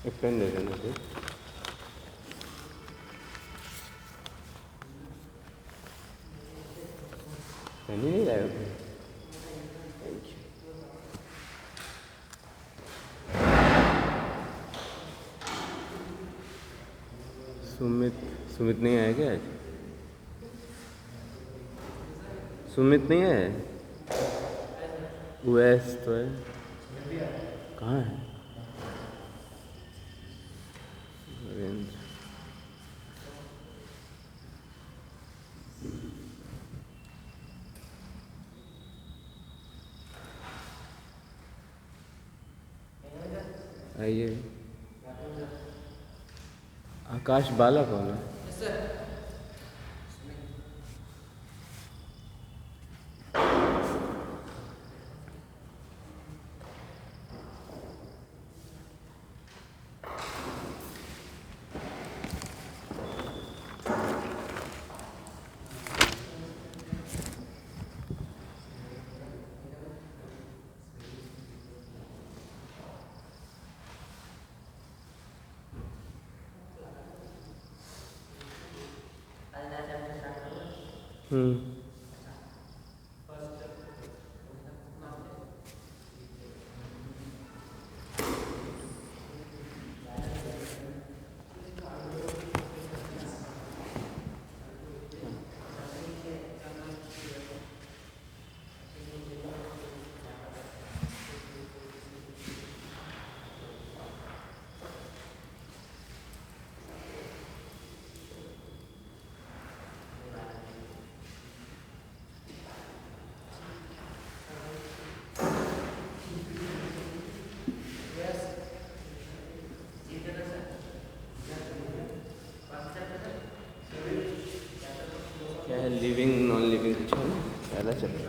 एक पेन दे देना फिर। पेन ही नहीं लाया फिर। सुमित सुमित नहीं आया क्या आज? सुमित नहीं आया? वैस तो है, कहाँ है? नरेंद्र आइए। आकाश बाला कौन है? क्या है? लिविंग नॉन लिविंग कुछ है ना? पहला चैप्टर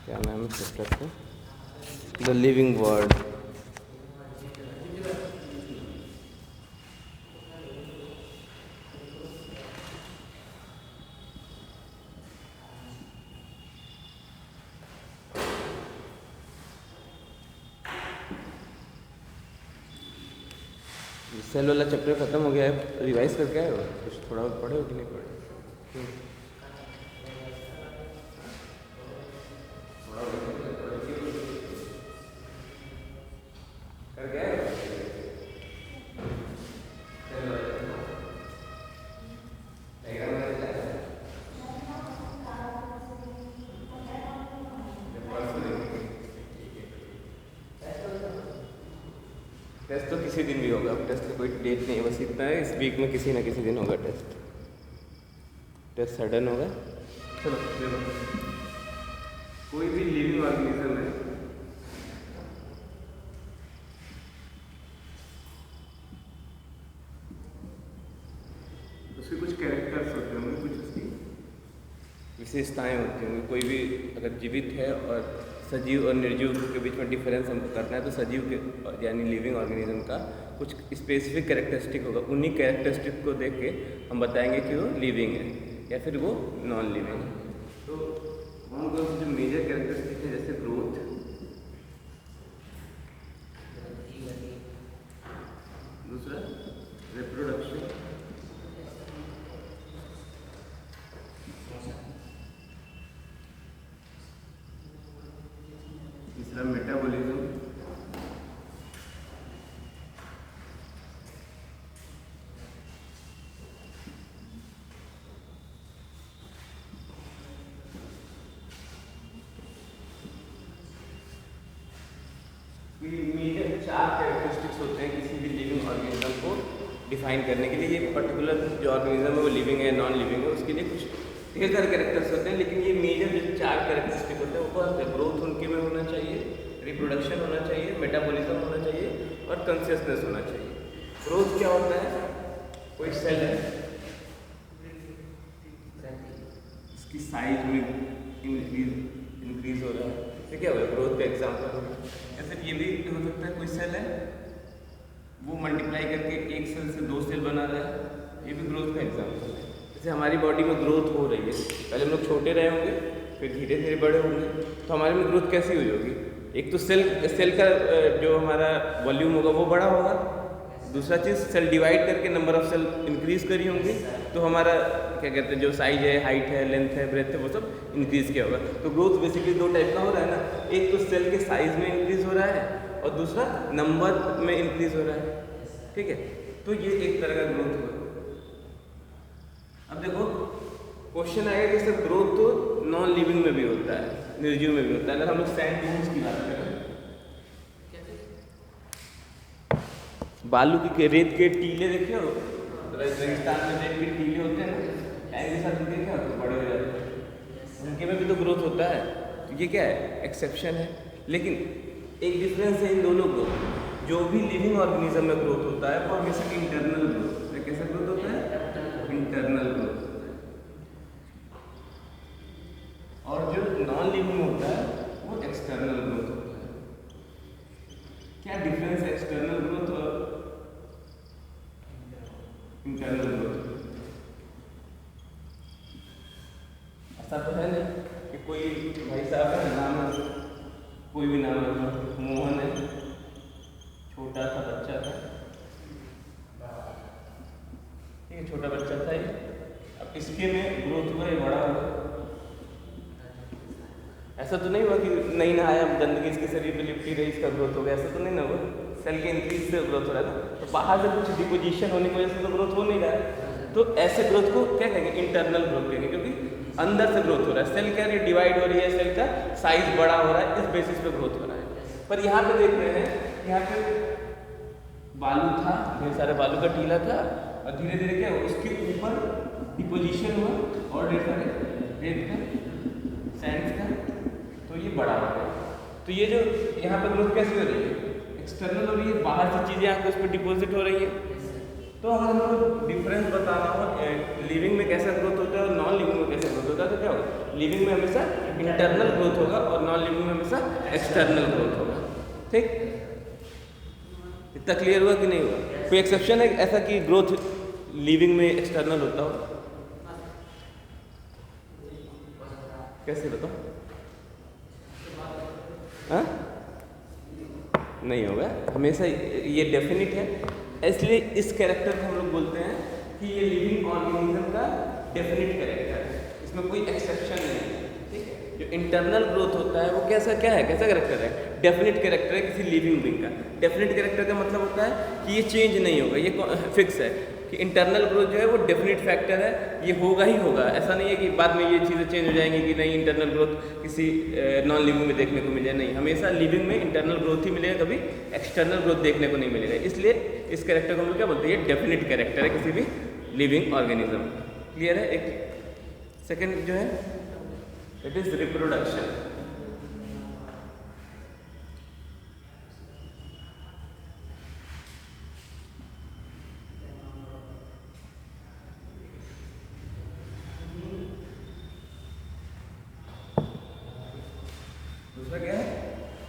क्या नाम है चैप्टर का? The living word. सेल वाला चैप्टर खत्म हो गया है, रिवाइज करके आए हो? कुछ थोड़ा बहुत पढ़े हो कि नहीं पढ़े? करके आए हो? टेस्ट तो किसी दिन भी होगा, टेस्ट की कोई डेट नहीं है, बस इतना है इस वीक में किसी ना किसी दिन होगा टेस्ट। टेस्ट सडन होगा। चलो देखो, कोई भी लिविंग ऑर्गेनिज्म है, उसके कुछ कैरेक्टर्स होते होंगे, कुछ उसकी विशेषताएं होती होंगी। कोई भी अगर जीवित है और सजीव और निर्जीव के बीच में डिफरेंस हमको करना है तो सजीव के यानी लिविंग ऑर्गेनिज्म का कुछ स्पेसिफिक कैरेक्टरिस्टिक होगा। उन्हीं कैरेक्टरिस्टिक को देख के हम बताएंगे कि वो लिविंग है या फिर वो नॉन लिविंग है। तो वहाँ पर जो मेजर कैरेक्टरिस्टिक है जैसे ग्रोथ, दूसरा रिप्रोडक्शन, तीसरा मेटाबॉलिज्म, मेजर 4 कैरेक्टरिस्टिक्स होते हैं किसी भी लिविंग ऑर्गेनिज्म को डिफाइन करने के लिए। ये पर्टिकुलर जो ऑर्गेनिज्म है वो लिविंग है नॉन लिविंग है उसके लिए कुछ ढेर सारे कैरेक्टर्स होते हैं, लेकिन ये मेजर जो 4 कैरेक्टरिस्टिक होते हैं वो कौन सा? ग्रोथ उनके में होना चाहिए, रिप्रोडक्शन होना चाहिए, मेटाबॉलिज्म होना चाहिए और कॉन्शियसनेस होना चाहिए। ग्रोथ क्या होता है? कोई सेल है, इसकी साइज में इंक्रीज हो रहा है, तो क्या हुआ? ग्रोथ का एग्जाम्पल होगा। या फिर ये भी हो सकता है कोई सेल है वो मल्टीप्लाई करके एक सेल से 2 सेल बना रहा है, ये भी ग्रोथ का एग्जाम्पल है। जैसे हमारी बॉडी में ग्रोथ हो रही है, पहले हम लोग छोटे रहे होंगे फिर धीरे धीरे बड़े होंगे, तो हमारे में ग्रोथ कैसी हुई होगी? एक तो सेल का जो हमारा वॉल्यूम होगा वो बड़ा होगा, दूसरा चीज़ सेल डिवाइड करके नंबर ऑफ सेल इंक्रीज करी होंगी, तो हमारा क्या कहते हैं जो साइज है, हाइट है, लेंथ है, ब्रेथ है, वो सब इंक्रीज किया होगा। तो ग्रोथ बेसिकली दो टाइप का हो रहा है ना, एक तो सेल के साइज में इंक्रीज हो रहा है और दूसरा नंबर में इंक्रीज हो रहा है, ठीक है। तो ये एक तरह का ग्रोथ हुआ। अब देखो क्वेश्चन आएगा कि सर ग्रोथ तो नॉन लिविंग में भी होता है, निर्जीव में भी होता है। अगर हम लोग सैंड ड्यून्स की बात करें, बालू की रेत के टीले देखे हो, रेगिस्तान में रेत के टीले होते हैं ना, ऐसे साथ देखे हो तो बड़े हो जाते हैं, उनके में भी तो ग्रोथ होता है। तो ये क्या है, एक्सेप्शन है। लेकिन एक डिफरेंस है इन दोनों को, जो भी लिविंग ऑर्गेनिज्म में ग्रोथ होता है वो हमेशा इंटरनल ग्रोथ है। कैसा ग्रोथ होता है, इंटरनल ग्रोथ। और जो नॉन लिविंग होता है वो एक्सटर्नल ग्रोथ होता है। क्या डिफरेंस है एक्सटर्नल ग्रोथ और इंटरनल ग्रोथ? ऐसा तो है नहीं कि कोई भाई साहब है, नाम है कोई भी नाम है, मोहन है, छोटा सा बच्चा था, ठीक है, छोटा बच्चा था ये, अब इसके में ग्रोथ हुआ, ये बड़ा हुआ। ऐसा तो नहीं हुआ कि नहीं नहाया, गंदगी इसके शरीर पे लिपटी रही, इसका ग्रोथ हो गया, ऐसा तो नहीं ना हुआ। सेल के इंक्रीज से ग्रोथ हो रहा है ना, तो बाहर से कुछ डिपोजिशन होने की वजह से तो ग्रोथ हो नहीं रहा है। तो ऐसे ग्रोथ को क्या कहेंगे, इंटरनल ग्रोथ कहेंगे, क्योंकि अंदर से ग्रोथ हो रहा है। सेल क्या है, डिवाइड हो रही है, सेल का साइज बड़ा हो रहा है, इस बेसिस पे ग्रोथ हो रहा है। पर यहाँ पे देख रहे हैं, यहाँ पे बालू था, ढेर सारे बालू का टीला था, और धीरे धीरे क्या हुआ, उसके ऊपर डिपोजिशन हुआ और ढेर सारे रेत का, सैंड का, तो ये बड़ा हो गया। तो ये जो यहाँ पर ग्रोथ कैसे हो रही है, एक्सटर्नल हो रही है, बाहर से चीज़ें आकर उस पर डिपॉजिट हो रही है। तो अगर हमको डिफरेंस बताना हो लिविंग में कैसा ग्रोथ होता है और नॉन लिविंग में कैसा ग्रोथ होता है, तो क्या होगा, लिविंग में हमेशा इंटरनल ग्रोथ होगा और नॉन लिविंग में हमेशा एक्सटर्नल ग्रोथ होगा। ठीक, इतना क्लियर हुआ कि नहीं हुआ? कोई एक्सेप्शन है ऐसा कि ग्रोथ लिविंग में एक्सटर्नल होता हो? कैसे बताओ? हाँ, नहीं होगा, हमेशा ये डेफिनिट है। इसलिए इस कैरेक्टर को हम लोग बोलते हैं कि ये लिविंग ऑर्गेनिज्म का डेफिनिट कैरेक्टर है, इसमें कोई एक्सेप्शन नहीं है। ठीक है, जो इंटरनल ग्रोथ होता है वो कैसा क्या है, कैसा कैरेक्टर है, डेफिनिट कैरेक्टर है किसी लिविंग बीइंग का। डेफिनिट कैरेक्टर का मतलब होता है कि ये चेंज नहीं होगा, ये फिक्स है कि इंटरनल ग्रोथ जो है वो डेफिनिट फैक्टर है, ये होगा ही होगा। ऐसा नहीं है कि बाद में ये चीज़ें चेंज हो जाएंगी कि नहीं इंटरनल ग्रोथ किसी नॉन लिविंग में देखने को मिले, नहीं, हमेशा लिविंग में इंटरनल ग्रोथ ही मिलेगा, कभी एक्सटर्नल ग्रोथ देखने को नहीं मिलेगा। इसलिए इस कैरेक्टर को हम लोग क्या बोलते हैं, ये डेफिनिट कैरेक्टर है किसी भी लिविंग ऑर्गेनिज्म। क्लियर है? एक सेकेंड जो है इट इज रिप्रोडक्शन। दूसरा क्या है,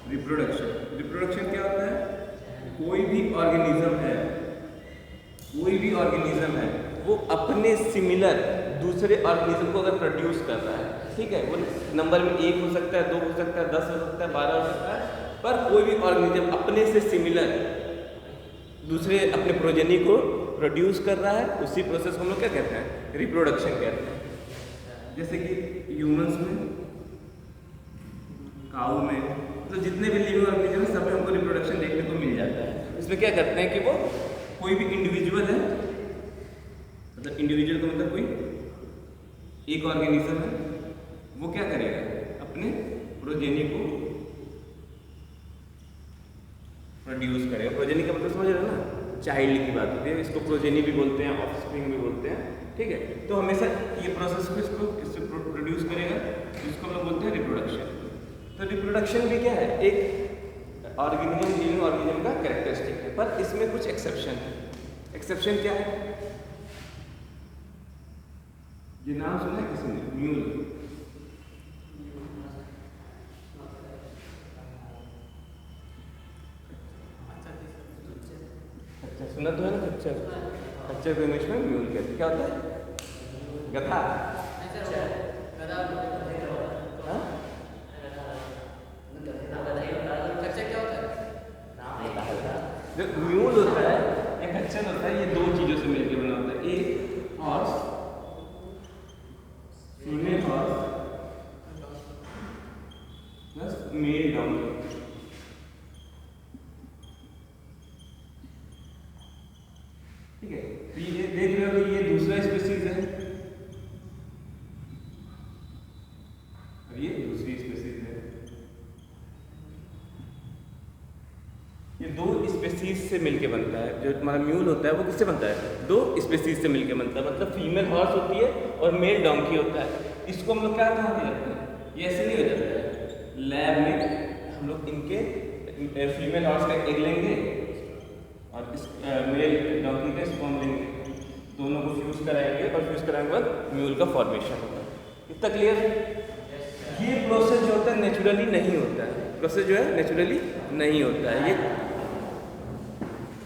रिप्रोडक्शन। रिप्रोडक्शन क्या होता है, कोई भी ऑर्गेनिज्म है वो अपने सिमिलर दूसरे ऑर्गेनिज्म को अगर प्रोड्यूस कर रहा है, ठीक है, वो नंबर में 1 हो सकता है, 2 हो सकता है, 10 हो सकता है, 12 हो सकता है, पर कोई भी ऑर्गेनिज्म अपने से सिमिलर दूसरे अपने प्रोजेनी को प्रोड्यूस कर रहा है, उसी प्रोसेस को हम लोग क्या कहते हैं, रिप्रोडक्शन कहते हैं। जैसे कि ह्यूमंस में, काऊ में, तो जितने भी लिविंग ऑर्गेनिज्म सब में हमको रिप्रोडक्शन देखने को मिल जाता है। इसमें क्या करते हैं कि वो कोई भी इंडिविजुअल है, मतलब इंडिविजुअल का मतलब कोई एक ऑर्गेनिज्म है, वो क्या करेगा, अपने प्रोजेनी को प्रोड्यूस करेगा। प्रोजेनी का मतलब समझ रहे हो ना, चाइल्ड की बात होती है, इसको प्रोजेनी भी बोलते हैं, ऑफस्प्रिंग भी बोलते हैं। ठीक है, तो हमेशा ये प्रोसेस को इससे प्रोड्यूस करेगा, इसको हम लोग बोलते हैं रिप्रोडक्शन। तो रिप्रोडक्शन भी क्या है, एक ऑर्गेनिज्म, लिविंग ऑर्गेनिज्म का कैरेक्टरिस्टिक है, पर इसमें कुछ एक्सेप्शन है। एक्सेप्शन क्या है, ये नाम सुना है किसी ने, म्यूल। अच्छा सुना तो है ना, खच्चर। खच्चर को इंग्लिश में म्यूल कहते हैं। क्या होता है, गधा। जो म्यूल होता है एक अच्छा होता है, ये दो चीज़ों से मिलकर बना होता है। एक horse, female horse plus male donkey. ठीक है, तो ये देख रहे हो कि ये दूसरा स्पीसीज है और ये दूसरी स्पीसीज है। ये दो स्पीसीज से मिलके बनता है। जो हमारा म्यूल होता है वो किससे बनता है? दो स्पीसीज से मिलके बनता है। मतलब फीमेल हॉर्स होती है और मेल डॉन्की होता है। इसको हम लोग क्या कहा जाते हैं, ये ऐसे नहीं हो जाता है। लैब में हम लोग इनके फीमेल हॉर्स का एग लेंगे और इस मेल डॉन्की का स्पर्म लेंगे, दोनों को फ्यूज कराएंगे और फ्यूज कराने के बाद म्यूल का फॉर्मेशन होगा। इतना क्लियर है? ये प्रोसेस जो होता है नेचुरली नहीं होता है। प्रोसेस जो है नेचुरली नहीं होता है। ये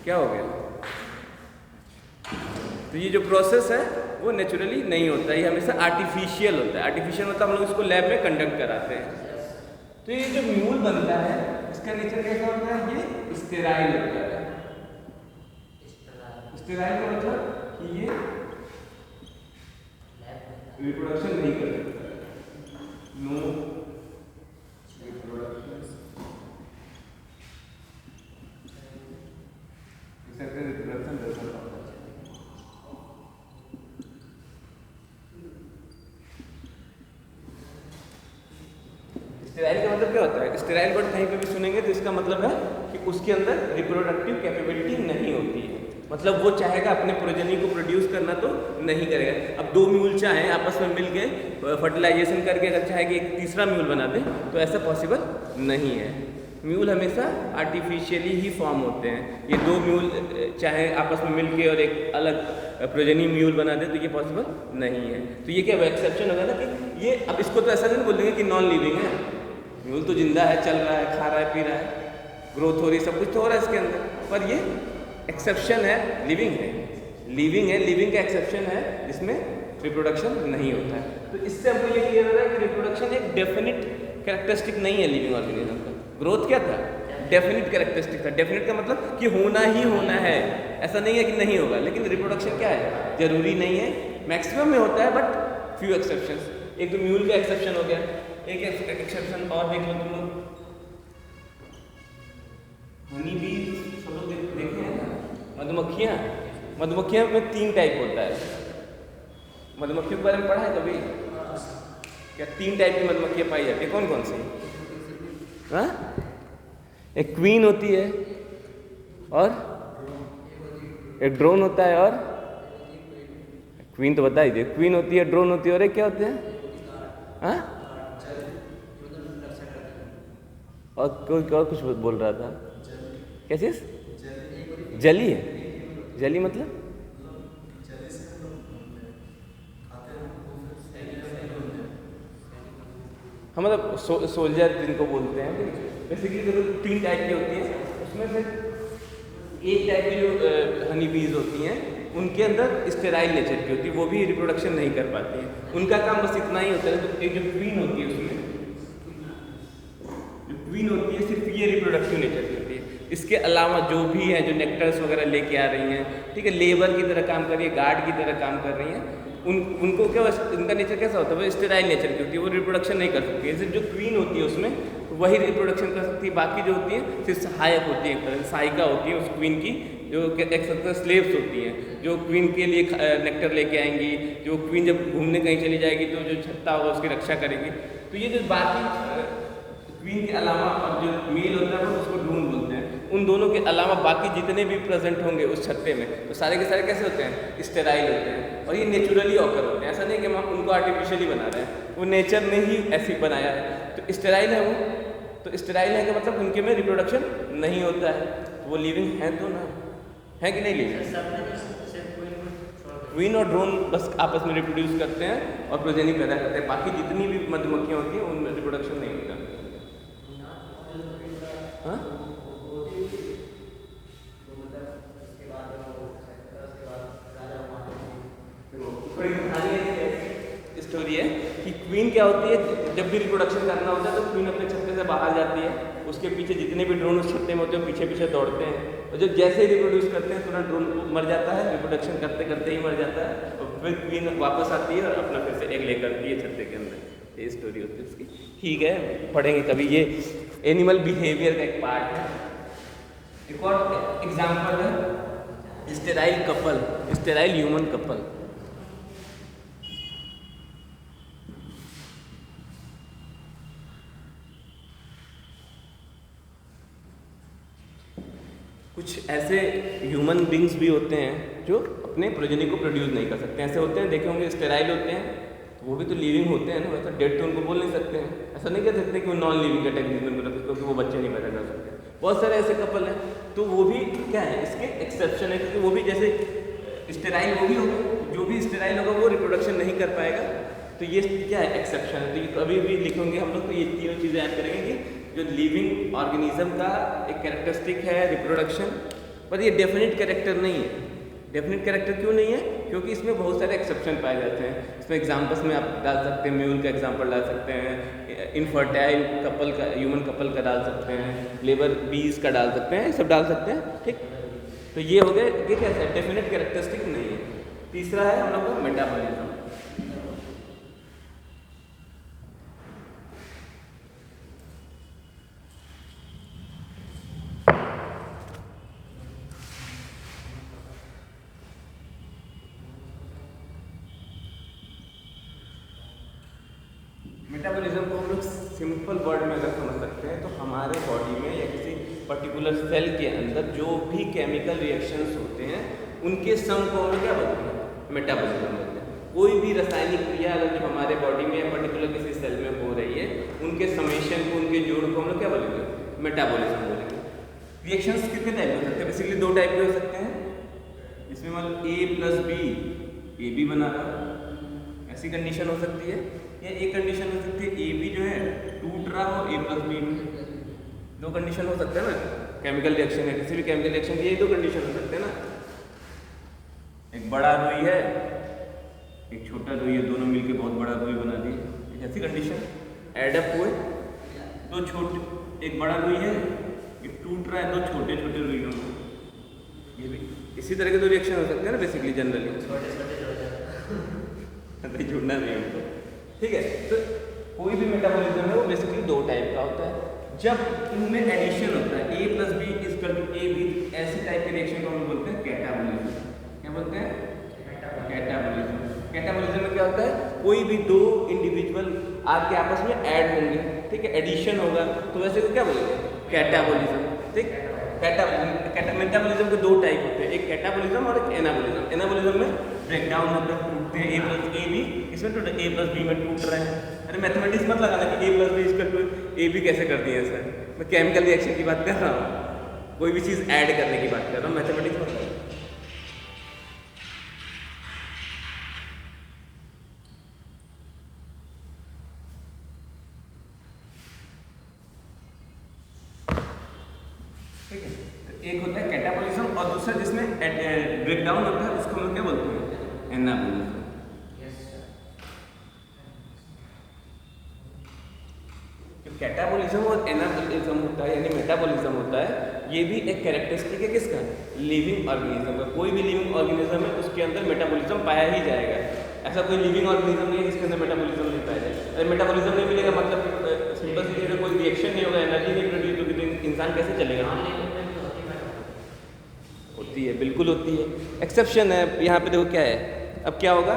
क्या हो गया? तो ये जो प्रोसेस है वो नेचुरली नहीं होता है, ये हमेशा आर्टिफिशियल होता है। आर्टिफिशियल मतलब हम लोग इसको लैब में कंडक्ट कराते हैं। तो ये जो म्यूल बनता है इसका नेचर कैसा होता है? ये स्टेराइल होता है। स्टेराइल का मतलब कि ये रिप्रोडक्शन नहीं कर सकता, नो रिप्रोडक्शन। रिप्रोडक्शन डजंट होता है। स्टेराइल का मतलब क्या होता है? स्टेराइल वर्ड कहीं पे भी सुनेंगे तो इसका मतलब है कि उसके अंदर रिप्रोडक्टिव कैपेबिलिटी नहीं होती है। मतलब वो चाहेगा अपने प्रोजेनी को प्रोड्यूस करना तो नहीं करेगा। अब दो म्यूल चाहें आपस में मिल के फर्टिलाइजेशन करके अगर चाहे कि एक तीसरा म्यूल बना दे तो ऐसा पॉसिबल नहीं है। म्यूल हमेशा आर्टिफिशियली ही फॉर्म होते हैं। ये दो म्यूल चाहे आपस में मिल के और एक अलग प्रोजेनी म्यूल बना दे तो ये पॉसिबल नहीं है। तो ये क्या एक्सेप्शन होगा ना कि ये, अब इसको तो ऐसा नहीं बोलेंगे कि नॉन लिविंग है। म्यूल तो जिंदा है, चल रहा है, खा रहा है, पी रहा है, ग्रोथ हो रही है, सब कुछ तो हो रहा है इसके अंदर, पर ये एक्सेप्शन है, लिविंग है। लिविंग है, लिविंग का एक्सेप्शन है जिसमें रिप्रोडक्शन नहीं होता है। तो इससे हमको ये क्लियर हो रहा है कि रिप्रोडक्शन एक डेफिनिट कैरेक्टरिस्टिक नहीं है लिविंग ऑर्गेनिज्म का। ग्रोथ क्या था? डेफिनिट कैरेक्टरिस्टिक था। डेफिनिट का मतलब कि होना ही होना है, ऐसा नहीं है कि नहीं होगा। लेकिन रिप्रोडक्शन क्या है? जरूरी नहीं है, मैक्सिमम में होता है बट फ्यू एक्सेप्शंस। एक तो म्यूल का एक्सेप्शन हो गया, एक एक्सेप्शन और देख लो तुम लोग, हनी बी सब लोग देखे हैं ना, मधुमक्खियाँ। मधुमक्खियाँ में 3 टाइप होता है। मधुमक्खियों के बारे में पढ़ा है कभी? क्या 3 टाइप की मधुमक्खियाँ पाई जाती है? कौन कौन सी? हाँ, एक क्वीन होती है और एक ड्रोन होता है। और क्वीन तो बता ही दे, क्वीन होती है, ड्रोन होती है और एक क्या होते हैं? हाँ, और कोई और कुछ बोल रहा था, क्या चीज़? जली है। जली मतलब हाँ, मतलब सोल्जर जिनको बोलते हैं। बेसिकली जो 3 टाइप की होती हैं, उसमें से एक टाइप की जो हनी बीज होती हैं उनके अंदर स्टेराइल नेचर की होती है, वो भी रिप्रोडक्शन नहीं कर पाती हैं। उनका काम बस इतना ही होता है। तो एक जो क्वीन होती है, उसमें जो क्वीन होती है सिर्फ ये रिप्रोडक्टिव नेचर की होती है। इसके अलावा जो भी है, जो नेक्टर्स वगैरह लेके आ रही हैं, ठीक है, लेबर की तरह काम कर रही है, गार्ड की तरह काम कर रही हैं, उनको क्या, उनका नेचर कैसा होता है? वो स्टेराइल नेचर की होती है, वो रिप्रोडक्शन नहीं कर सकती है। सिर्फ जो क्वीन होती है उसमें वही रिप्रोडक्शन कर सकती है। बाकी जो होती है सिर्फ सहायक होती है, एक तरह से सहायिका होती है उस क्वीन की, जो एक सकते स्लेव्स होती हैं, जो क्वीन के लिए नेक्टर लेके आएंगी, जो क्वीन जब घूमने कहीं चली जाएगी तो जो छत्ता होगा उसकी रक्षा करेगी। तो ये जो बाकी क्वीन के अलावा और जो मेल होता है वो उसको ड्रोन बोलते हैं, उन दोनों के अलावा बाकी जितने भी प्रेजेंट होंगे उस छत्ते में, तो सारे के सारे कैसे होते हैं? स्टेराइल होते हैं। और ये नेचुरली ऑकर होते हैं, ऐसा नहीं कि हम उनको आर्टिफिशियली बना रहे हैं, वो नेचर ने ही ऐसे बनाया है। तो स्टेराइल है वो, तो स्टेराइल है का मतलब उनके में रिप्रोडक्शन नहीं होता है। तो वो लिविंग है तो ना, है कि नहीं लिविंग? क्वीन और ड्रोन बस आपस में रिप्रोड्यूस करते हैं और प्रोजेनी पैदा करते हैं। बाकी जितनी भी मधुमक्खियाँ होती हैं उनमें रिप्रोडक्शन नहीं होता। हाँ, स्टोरी है कि क्वीन क्या होती है, जब भी रिप्रोडक्शन करना होता है तो क्वीन अपने छत्ते से बाहर जाती है, उसके पीछे जितने भी ड्रोन उस छत्ते में होते हैं पीछे पीछे दौड़ते हैं। और जब जैसे ही रिप्रोड्यूस करते हैं तुरंत ड्रोन मर जाता है, रिप्रोडक्शन करते करते ही मर जाता है, और फिर क्वीन वापस आती है और अपना फिर से एग लेकर आती है छत्ते के अंदर। ये स्टोरी होती है उसकी। ठीक है, पढ़ेंगे कभी, ये एनिमल बिहेवियर का एक पार्ट है। एक और एग्जाम्पल है sterile couple, sterile human couple. कुछ ऐसे ह्यूमन बींग्स भी होते हैं जो अपने प्रोजेनी को प्रोड्यूस नहीं कर सकते। ऐसे होते हैं, देखे होंगे, स्टेराइल होते हैं, तो वो भी तो लिविंग होते हैं ना, वैसा डेड तो उनको बोल नहीं सकते हैं। ऐसा नहीं कह सकते कि वो नॉन लिविंग कैटेगरी में रखते क्योंकि वो बच्चे नहीं पैदा कर सकते। बहुत सारे ऐसे कपल हैं, तो वो भी क्या है, इसके एक्सेप्शन है, क्योंकि वो भी जैसे स्टेराइल वो भी होगा, जो भी स्टेराइल होगा वो रिप्रोडक्शन नहीं कर पाएगा। तो ये क्या है, एक्सेप्शन है। तो ये कभी भी लिखेंगे हम लोग तो ये तीनों चीज़ें ऐड करेंगे कि जो लिविंग ऑर्गेनिज्म का एक कैरेक्टरिस्टिक है रिप्रोडक्शन, पर ये डेफिनेट कैरेक्टर नहीं है। डेफिनेट कैरेक्टर क्यों नहीं है? क्योंकि इसमें बहुत सारे एक्सेप्शन पाए जाते हैं। इसमें एग्जांपल्स में आप डाल सकते हैं, म्यूल का एग्जांपल डाल सकते हैं, इनफर्टाइल कपल का, ह्यूमन कपल का डाल सकते हैं, लेबर बीज का डाल सकते हैं, सब डाल सकते हैं। ठीक, तो ये हो गया, ये कैसा है, डेफिनेट कैरेक्टरिस्टिक नहीं है। तीसरा है हम लोग का मेटाबॉलिज्म। मेटाबॉलिज्म को हम लोग सिंपल वर्ड में अगर समझ सकते हैं तो हमारे बॉडी में या किसी पर्टिकुलर सेल के अंदर जो भी केमिकल रिएक्शंस होते हैं उनके सम को हम लोग क्या बोलते हैं, मेटाबॉलिज्म बोलते हैं। कोई भी रासायनिक क्रिया अगर जो हमारे बॉडी में या पर्टिकुलर किसी सेल में हो रही है, उनके समेशन को, उनके जोड़ को हम लोग क्या बोलेंगे, मेटाबॉलिज्म बोलेंगे। रिएक्शंस कितने टाइप के हो सकते हैं? बेसिकली दो टाइप के हो सकते हैं। इसमें मतलब A + B, ए बी बना रहा, ऐसी कंडीशन हो सकती है। या एक कंडीशन हो सकती है ए बी जो है टूट रहा हो A + B में। दो कंडीशन हो सकते हैं ना, केमिकल रिएक्शन है, किसी भी केमिकल रिएक्शन की ये दो कंडीशन हो सकते हैं ना। एक बड़ा रुई है, एक छोटा रुई है, दोनों मिलके बहुत बड़ा रुई बना दिए, एक ऐसी कंडीशन। एडअप हुए दो छोटे, एक बड़ा रुई है, एक टूट रहा है, दो छोटे छोटे रुई होंगे, ये भी इसी तरह के दो रिएक्शन हो सकते हैं ना बेसिकली जनरली। जुड़ना नहीं होता, ठीक है। तो कोई भी मेटाबॉलिज्म है वो बेसिकली दो टाइप का होता है। जब इनमें एडिशन होता है A + B = AB, ऐसे टाइप के रिएक्शन को हम बोलते हैं कैटाबॉलिज्म। क्या बोलते हैं? कैटाबॉलिज्म। कैटाबॉलिज्म में क्या होता है, कोई भी दो इंडिविजुअल आके आपस में ऐड होंगे, ठीक है, एडिशन होगा, तो वैसे को क्या बोलेंगे, कैटाबॉलिज्म। ठीक, मेटाबॉलिज्म के दो टाइप होते हैं, एक कैटाबॉलिज्म और एक एनाबॉलिज्म। एनाबॉलिज्म में ब्रेकडाउन होता है, टूटते हैं A + AB, इसमें तो A + B में टूट रहे हैं। अरे मैथमेटिक्स मत लगाना कि A + B = AB कैसे कर दिए सर, मैं केमिकल रिएक्शन की बात कर रहा हूँ, कोई भी चीज़ ऐड करने की बात कर रहा हूँ, मैथमेटिक्स मत लगाना। ठीक है, तो एक होता है कैटाबॉलिज्म और दूसरा जिसमें ब्रेकडाउन होता है उसको हम क्या बोलते हैं, एनाबॉलिज्म। कैटाबॉलिज्म और एनाबॉलिज्म होता है यानी मेटाबॉलिज्म होता है, ये भी एक कैरेक्टरिस्टिक है किसका, लिविंग ऑर्गेनिज्म का। कोई भी लिविंग ऑर्गेनिज्म है उसके अंदर मेटाबॉलिज्म पाया ही जाएगा। ऐसा कोई लिविंग ऑर्गेनिज्म नहीं है जिसके अंदर मेटाबॉलिज्म नहीं पाया जाएगा। अगर मेटाबॉलिज्म नहीं मिलेगा मतलब सिंपल सी चीज़ है, कोई रिएक्शन नहीं होगा, एनर्जी नहीं प्रोड्यूस होगी, तो इंसान कैसे चलेगा? होती है, बिल्कुल होती है, एक्सेप्शन है। यहाँ पे देखो क्या है, अब क्या होगा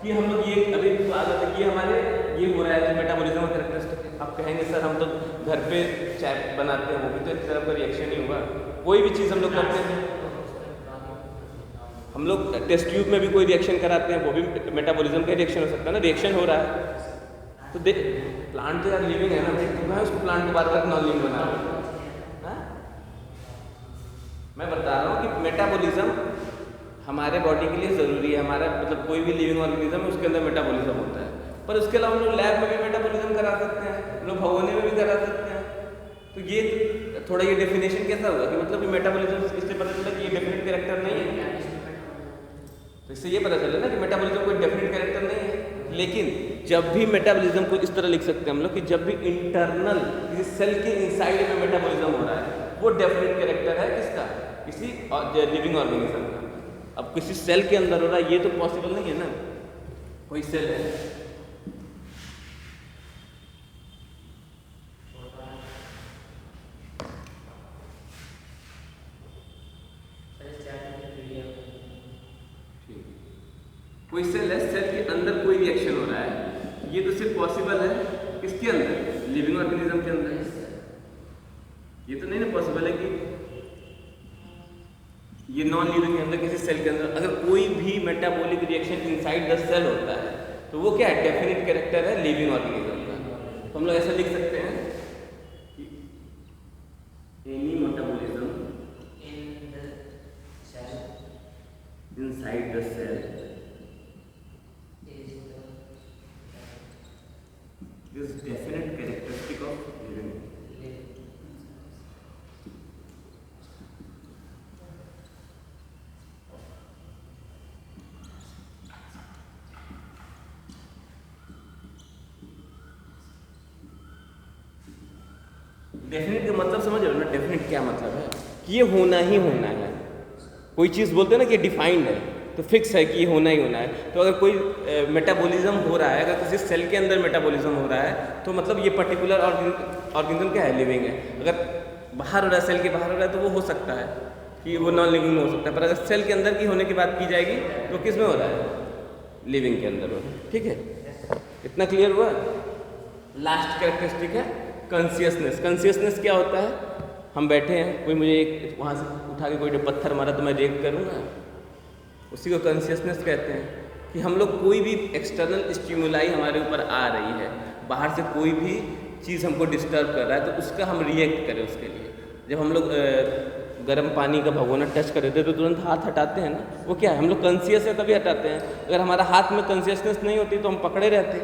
कि हम लोग ये अभी बात होता है कि हमारे ये हो रहा है मेटाबॉलिज्म और कैरेक्टरिस्टिक। आप कहेंगे सर हम तो घर पे चाय बनाते हैं, वो भी तो एक तरह का रिएक्शन ही होगा। कोई भी चीज़ हम लोग करते हैं, हम लोग टेस्ट ट्यूब में भी कोई रिएक्शन कराते हैं, वो भी मेटाबॉलिज्म का रिएक्शन हो सकता है ना, रिएक्शन हो रहा है। तो देख प्लांट तो यार लिविंग है ना, मैं उसको प्लांट को बार बार नॉन लिविंग बना रहा हूँ। मैं बता रहा हूँ कि मेटाबॉलिज्म हमारे बॉडी के लिए ज़रूरी है। हमारा मतलब कोई भी लिविंग ऑर्गेनिज्म है उसके अंदर मेटाबॉलिज्म होता है, पर उसके अलावा हम लोग लैब में भी मेटाबॉलिज्म करा सकते हैं, हम लोग भगोने में भी करा सकते हैं। तो ये थोड़ा ये डेफिनेशन कैसा होगा कि मतलब मेटाबॉलिज्म इससे पता चला कि ये डेफिनेट कैरेक्टर नहीं है। तो इससे ये पता चला ना कि मेटाबॉलिज्म कोई डेफिनेट कैरेक्टर नहीं है। लेकिन जब भी मेटाबॉलिज्म को इस तरह लिख सकते हैं हम लोग कि जब भी इंटरनल किसी सेल के इनसाइड में मेटाबॉलिज्म हो रहा है वो डेफिनेट कैरेक्टर है किसका, किसी लिविंग ऑर्गेनिज्म का। अब किसी सेल के अंदर हो रहा है ये तो पॉसिबल नहीं है ना। कोई सेल है, कोई सेल है, सेल के अंदर कोई रिएक्शन हो रहा है, ये तो सिर्फ पॉसिबल है किसके अंदर, लिविंग ऑर्गेनिज्म के अंदर। ये तो नहीं ना पॉसिबल है कि ये नॉन लिविंग के अंदर, किसी सेल के अंदर अगर कोई भी metabolic reaction inside the cell होता है तो वो क्या है, डेफिनेट कैरेक्टर है लिविंग ऑर्गेनिज्म का। तो हम लोग ऐसा लिख सकते हैं कि any metabolism inside the cell is definite characteristic of living. Definite का मतलब समझ रहे हो ना, डेफिनेट क्या मतलब है कि ये होना ही होना है। कोई चीज़ बोलते हैं ना कि डिफाइंड है तो फिक्स है कि ये होना ही होना है। तो अगर कोई मेटाबॉलिज्म हो रहा है, अगर किसी सेल के अंदर मेटाबॉलिज्म हो रहा है तो मतलब ये पर्टिकुलर ऑर्गेनिज्म क्या है, लिविंग है। अगर बाहर हो रहा है, सेल के बाहर हो रहा है तो वो हो सकता है कि वो नॉन लिविंग में हो सकता है, पर अगर सेल के अंदर की होने की बात की जाएगी तो किस में हो रहा है, लिविंग के अंदर हो रहा है। ठीक है, इतना क्लियर हुआ। लास्ट कैरेक्टरिस्टिक है कॉन्शियसनेस। कॉन्शियसनेस क्या होता है, हम बैठे हैं, कोई मुझे एक वहाँ से उठा के कोई पत्थर मारा तो मैं रिएक्ट करूँगा, उसी को कॉन्शियसनेस कहते हैं। कि हम लोग कोई भी एक्सटर्नल स्टिमुलाई हमारे ऊपर आ रही है, बाहर से कोई भी चीज़ हमको डिस्टर्ब कर रहा है तो उसका हम रिएक्ट करें उसके लिए। जब हम लोग गर्म पानी का भगोना टच कर देते हैं तो तुरंत हाथ हटाते हैं ना, वो क्या है, हम लोग कॉन्शियस है तभी हटाते हैं। अगर हमारा हाथ में कॉन्शियसनेस नहीं होती तो हम पकड़े रहते,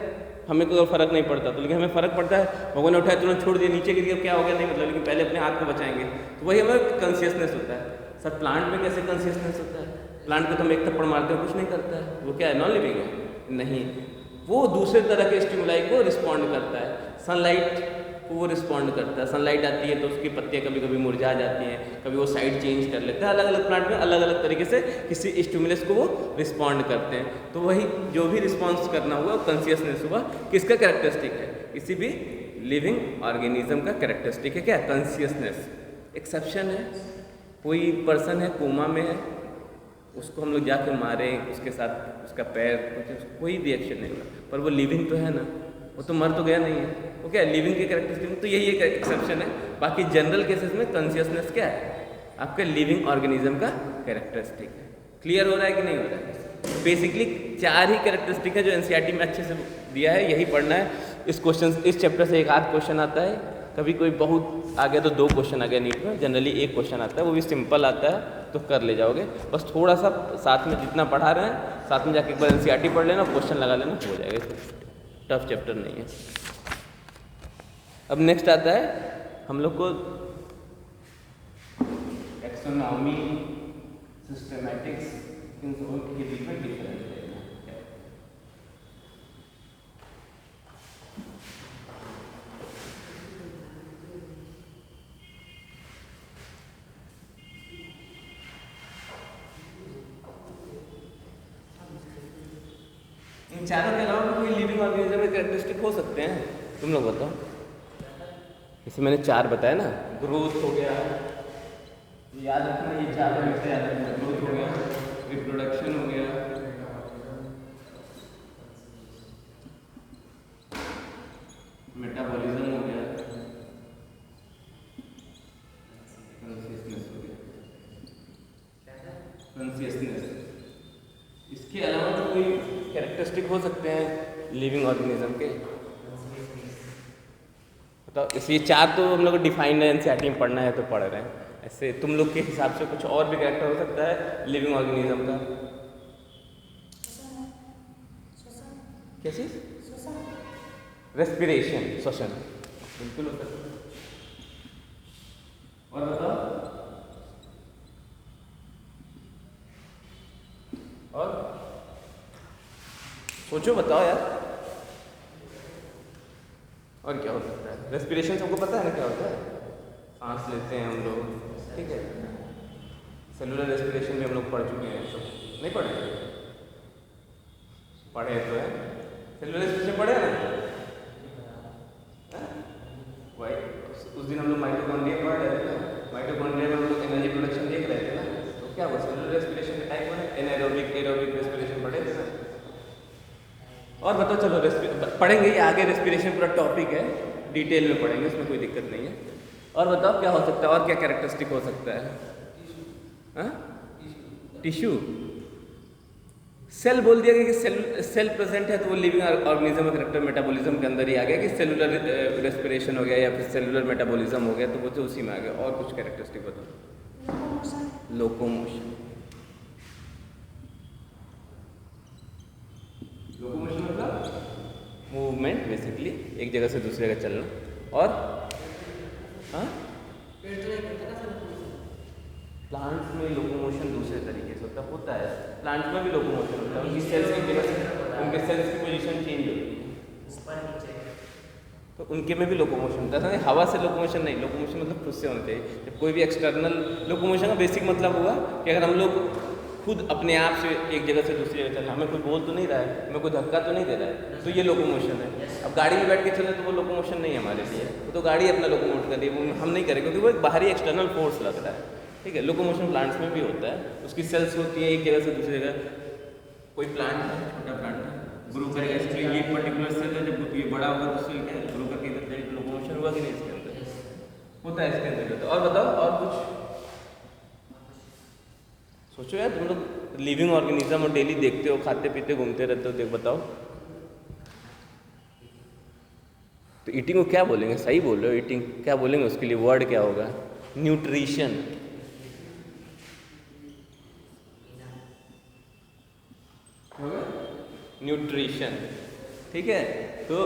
हमें कोई फ़र्क नहीं पड़ता। तो लेकिन हमें फ़र्क पड़ता है, भगोना उठाया तुरंत छोड़ दिया, नीचे गिर गया, क्या हो गया नहीं मतलब, लेकिन पहले अपने हाथ को बचाएंगे। तो वही हमें कॉन्शियसनेस होता है। सर प्लांट में कैसे कॉन्शियसनेस होता है, प्लांट को तो हम एक थप्पड़ मारते हैं कुछ नहीं करता है, वो क्या है, नॉन लिविंग है? नहीं, वो दूसरे तरह के स्टिमुलाई को रिस्पॉन्ड करता है। सनलाइट को वो रिस्पॉन्ड करता है, सनलाइट आती है तो उसकी पत्तियाँ कभी कभी मुरझा जाती हैं, कभी वो साइड चेंज कर लेते हैं। अलग अलग प्लांट में अलग अलग तरीके से किसी स्टिमुलस को वो रिस्पॉन्ड करते हैं। तो वही जो भी रिस्पॉन्स करना हुआ वो कॉन्शियसनेस हुआ, किसका कैरेक्टरिस्टिक है, किसी भी लिविंग ऑर्गेनिज्म का कैरेक्टरिस्टिक है क्या, कॉन्शियसनेस। एक्सेप्शन है, कोई पर्सन है कोमा में है, उसको हम लोग जाके मारें, उसके साथ उसका पैर कोई रिएक्शन नहीं हुआ, पर वो लिविंग तो है ना, वो तो मर तो गया नहीं है, वो क्या है, लिविंग के कैरेक्टरिस्टिक। तो यही एक एक्सेप्शन है। बाकी जनरल केसेस में कॉन्शियसनेस क्या है, आपके लिविंग ऑर्गेनिज्म का कैरेक्टरिस्टिक है। क्लियर हो रहा है कि नहीं हो रहा है? बेसिकली 4 ही कैरेक्टरिस्टिक है जो एनसीईआरटी में अच्छे से दिया है, यही पढ़ना है। इस क्वेश्चन, इस चैप्टर से एक आध क्वेश्चन आता है, कभी कोई बहुत आ गया तो 2 क्वेश्चन आ गया नीट में, जनरली 1 क्वेश्चन आता है, वो भी सिंपल आता है तो कर ले जाओगे। बस थोड़ा सा साथ में जितना पढ़ा रहे हैं साथ में जाके एक बार एनसीईआरटी पढ़ लेना, क्वेश्चन लगा लेना, हो जाएगा। टफ चैप्टर नहीं है। अब नेक्स्ट आता है हम लोग को टैक्सोनॉमी, सिस्टमैटिक्स, इन सबों के बीच में डिफरेंस है। इन चारों के अलावा कोई लिविंग ऑर्गेनिज्म में कैरेक्टरिस्टिक हो सकते हैं, तुम लोग बताओ। जैसे मैंने 4 बताया ना, ग्रोथ हो गया, याद रखना ये 4 हमेशा याद रखना, ग्रोथ हो गया, रिप्रोडक्शन हो गया, मेटाबॉलिज्म हो गया, कॉन्शियसनेस हो गया, कॉन्शियसनेस। इसके अलावा तो कोई कैरेक्टरिस्टिक हो सकते हैं लिविंग ऑर्गेनिज्म के, बताओ। इसलिए 4 तो हम लोग को डिफाइंड है, एनसीईआरटी में पढ़ना है तो पढ़ रहे हैं। ऐसे तुम लोग के हिसाब से कुछ और भी कैरेक्टर हो सकता है लिविंग ऑर्गेनिज्म का। क्या चीज़? रेस्पिरेशन, श्वसन, बिल्कुल हो सकता है। और बताओ, और सोचो, बताओ यार, और क्या हो सकता है? रेस्पिरेशन सबको पता है ना क्या होता है, सांस लेते हैं हम लोग, ठीक है। सेलुलर रेस्पिरेशन में हम लोग पढ़ चुके हैं, सब नहीं पढ़े? पढ़े तो है, सेलुलर रेस्पिरेशन पढ़े ना? वही उस दिन हम लोग माइटोकॉन्ड्रिया पढ़ रहे थे ना, माइटोकॉन्ड्रिया में हम लोग एनर्जी प्रोडक्शन देख रहे थे ना, तो क्या हुआ? सेलुलर रेस्पिरेशन के टाइप पढ़े, एनाएरोबिक एरोबिक रेस्पिरेशन पढ़े थे ना। और बताओ, चलो पढ़ेंगे, ये आगे रेस्पिरेशन पूरा टॉपिक है, डिटेल में पढ़ेंगे, उसमें कोई दिक्कत नहीं है। और बताओ क्या हो सकता है, और क्या कैरेक्टरिस्टिक हो सकता है? टिश्यू, सेल बोल दिया गया कि सेल प्रेजेंट है तो वो लिविंग ऑर्गेनिज्म करेक्टर मेटाबॉलिज्म के अंदर ही आ गया कि सेलुलर रेस्पिरेशन हो गया या फिर सेलुलर मेटाबॉलिज्म हो गया, तो वो तो उसी में आ गया। और कुछ कैरेक्टरिस्टिक बताओ। लोकोमोशन, लोकोमोशन मतलब मूवमेंट, बेसिकली एक जगह से दूसरी जगह चलना। और प्लांट्स में लोकोमोशन दूसरे तरीके से होता है, प्लांट्स में भी लोकोमोशन होता है, उनकी सेल्स की जगह से उनके सेल्स की पोजीशन चेंज होती है, तो उनके में भी लोकोमोशन होता है। हवा से लोकोमोशन नहीं, लोकोमोशन मतलब खुद से होना चाहिए। जब कोई भी एक्सटर्नल, लोकोमोशन का बेसिक मतलब हुआ कि अगर हम लोग खुद अपने आप से एक जगह से दूसरी जगह चलना, हमें कोई बोल तो नहीं रहा है, हमें कोई धक्का तो नहीं दे रहा है, तो ये लोकोमोशन है। अब गाड़ी में बैठ के चले तो वो लोकोमोशन नहीं है हमारे लिए, वो तो गाड़ी अपना लोकोमोट कर रही है, वो हम नहीं करेंगे क्योंकि वो एक बाहरी एक्सटर्नल फोर्स लग रहा है। ठीक है, लोकोमोशन प्लांट्स में भी होता है, उसकी सेल्स होती है एक जगह से दूसरी जगह। कोई प्लांट है, छोटा प्लांट है, ग्रो करेगा, इसलिए ये पर्टिकुलर सेल है, जब ये बड़ा होगा तो सेल क्या ग्रो करके इधर लोकोमोशन हुआ कि नहीं, इसके अंदर होता है, इसके अंदर होता है। और बताओ, और कुछ सोचो यार, तुम लोग लिविंग ऑर्गेनिज्म और डेली देखते हो, खाते पीते घूमते रहते हो, देख बताओ तो ईटिंग को क्या बोलेंगे? सही बोल रहे हो, ईटिंग क्या बोलेंगे उसके लिए? वर्ड क्या होगा? न्यूट्रिशन। न्यूट्रिशन, ठीक है। तो